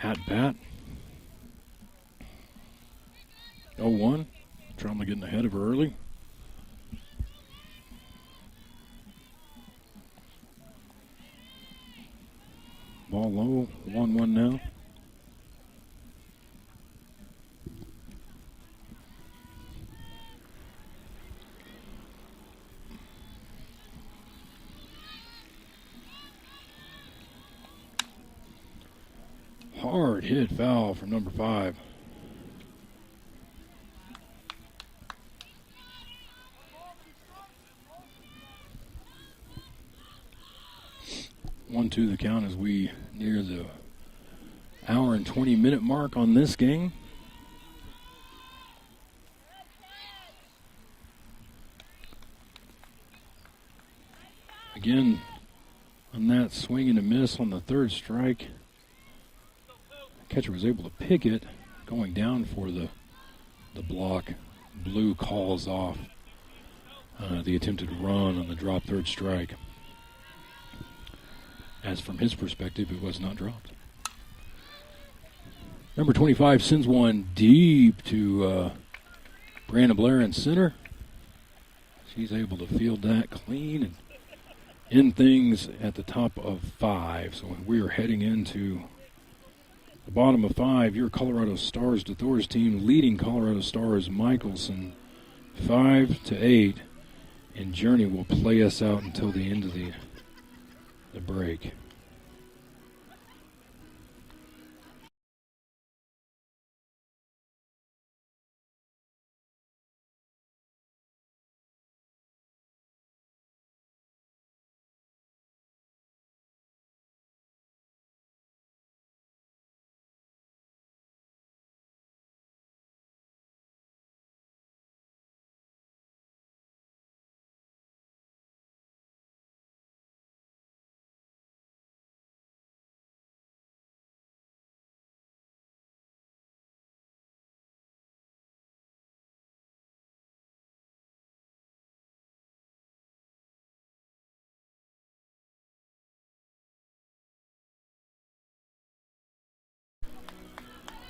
at bat. 0-1. Trombley getting ahead of her early. Ball low, 1-1 now. Hard hit foul from number 5. One, two the count as we near the hour and 20-minute mark on this game. Again, on that swing and a miss on the third strike, the catcher was able to pick it, going down for the block. Blue calls off the attempted run on the drop third strike. As from his perspective, it was not dropped. Number 25 sends one deep to Brianna Blair in center. She's able to field that clean and end things at the top of 5. So we are heading into the bottom of 5. Your Colorado Stars deThouars team leading Colorado Stars Mikelson 5-8. And Journey will play us out until the end of the break.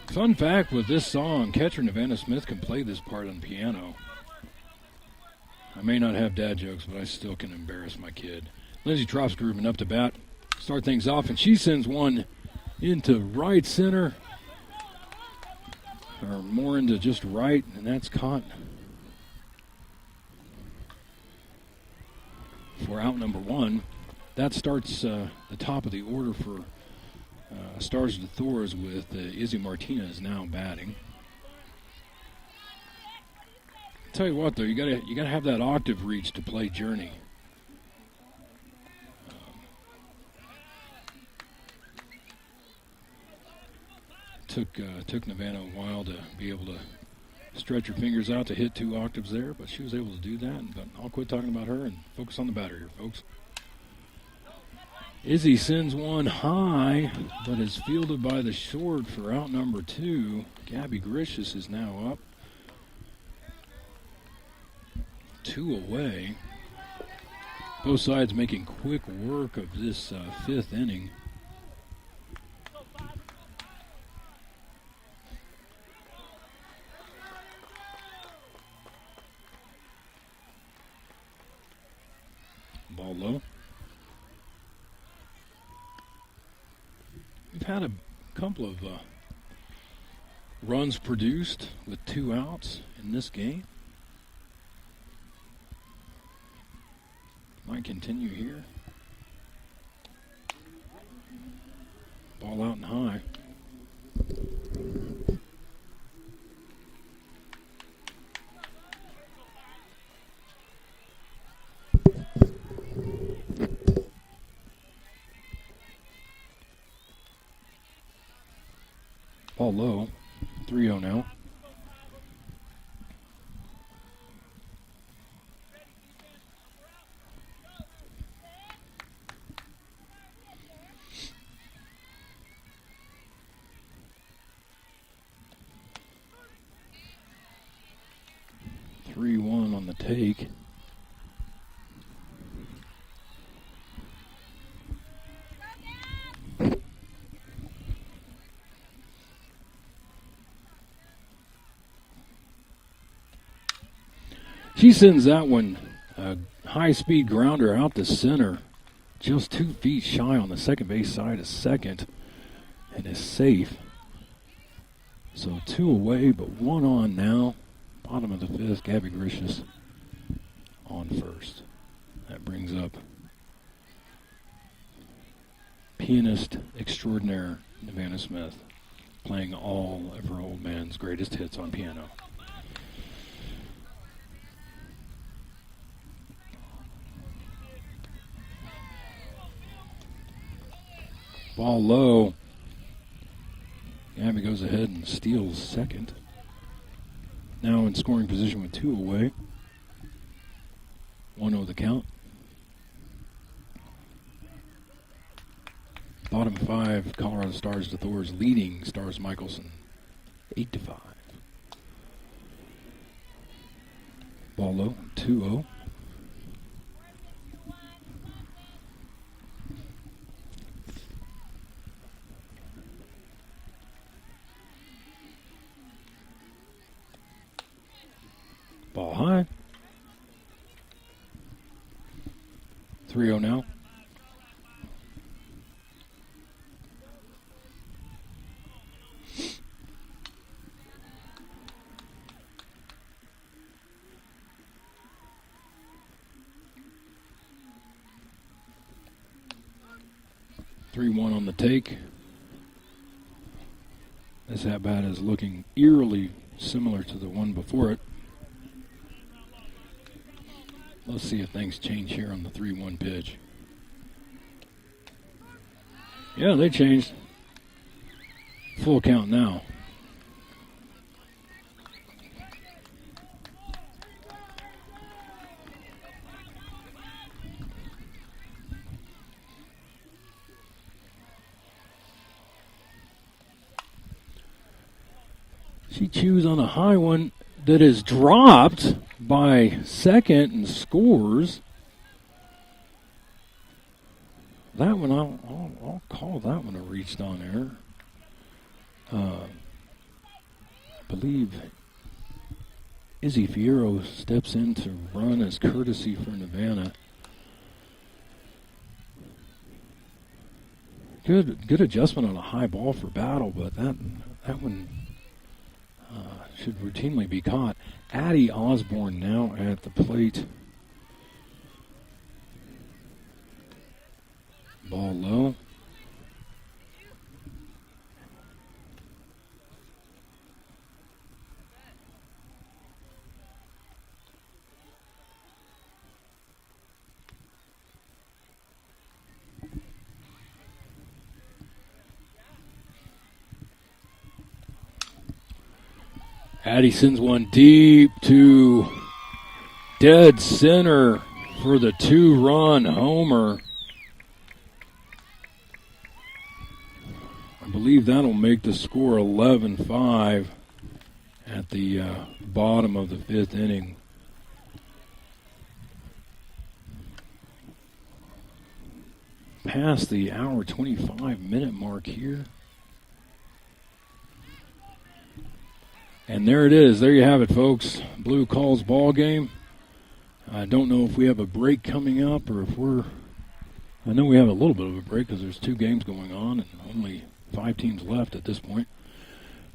Fun fact with this song, catcher Savannah Smith can play this part on piano. I may not have dad jokes, but I still can embarrass my kid. Lindsay Trosgruben up to bat. Start things off, and she sends one into right center. Or more into just right, and that's caught for out number 1. That starts the top of the order for Stars deThouars with Izzy Martinez now batting. Tell you what, though, you gotta have that octave reach to play Journey. Took Savannah a while to be able to stretch her fingers out to hit 2 octaves there, but she was able to do that. But I'll quit talking about her and focus on the batter here, folks. Izzy sends one high, but is fielded by the short for out number 2. Gabby Gricius is now up. 2 away. Both sides making quick work of this 5th inning. Ball low. We've had a couple of runs produced with 2 outs in this game. Might continue here. Ball out and high. Ball low. 3-0 now. On the take. She sends that one, a high-speed grounder out to center, just 2 feet shy on the second base side of second, and is safe. So 2 away, but 1 on now. Bottom of the 5th, Gabby Gricius on first. That brings up pianist extraordinaire Nevada Smith, playing all of her old man's greatest hits on piano. Ball low. Gabby goes ahead and steals second. Now in scoring position with 2 away. 1-0 the count. Bottom 5, Colorado Stars deThouars leading Stars Mikelson 8-5. Ball low, 2-0. Ball high. 3-0 now. On the take. This at-bat is looking eerily similar to the one before it. Let's see if things change here on the 3-1 pitch. Yeah, they changed. Full count now. She chews on a high one that is dropped by second and scores. That one, I'll call that one a reached on error. I believe Izzy Fierro steps in to run as courtesy for Nevada. Good adjustment on a high ball for Battle, but that one should routinely be caught. Addie Osborne now at the plate. Ball low. Addie sends one deep to dead center for the 2-run homer. I believe that'll make the score 11-5 at the bottom of the 5th inning. Past the hour 25-minute mark here. And there it is. There you have it, folks. Blue calls ball game. I don't know if we have a break coming up or if I know we have a little bit of a break because there's 2 games going on and only 5 teams left at this point.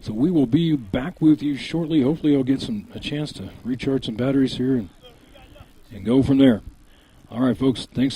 So we will be back with you shortly. Hopefully I'll get a chance to recharge some batteries here and go from there. All right, folks. Thanks.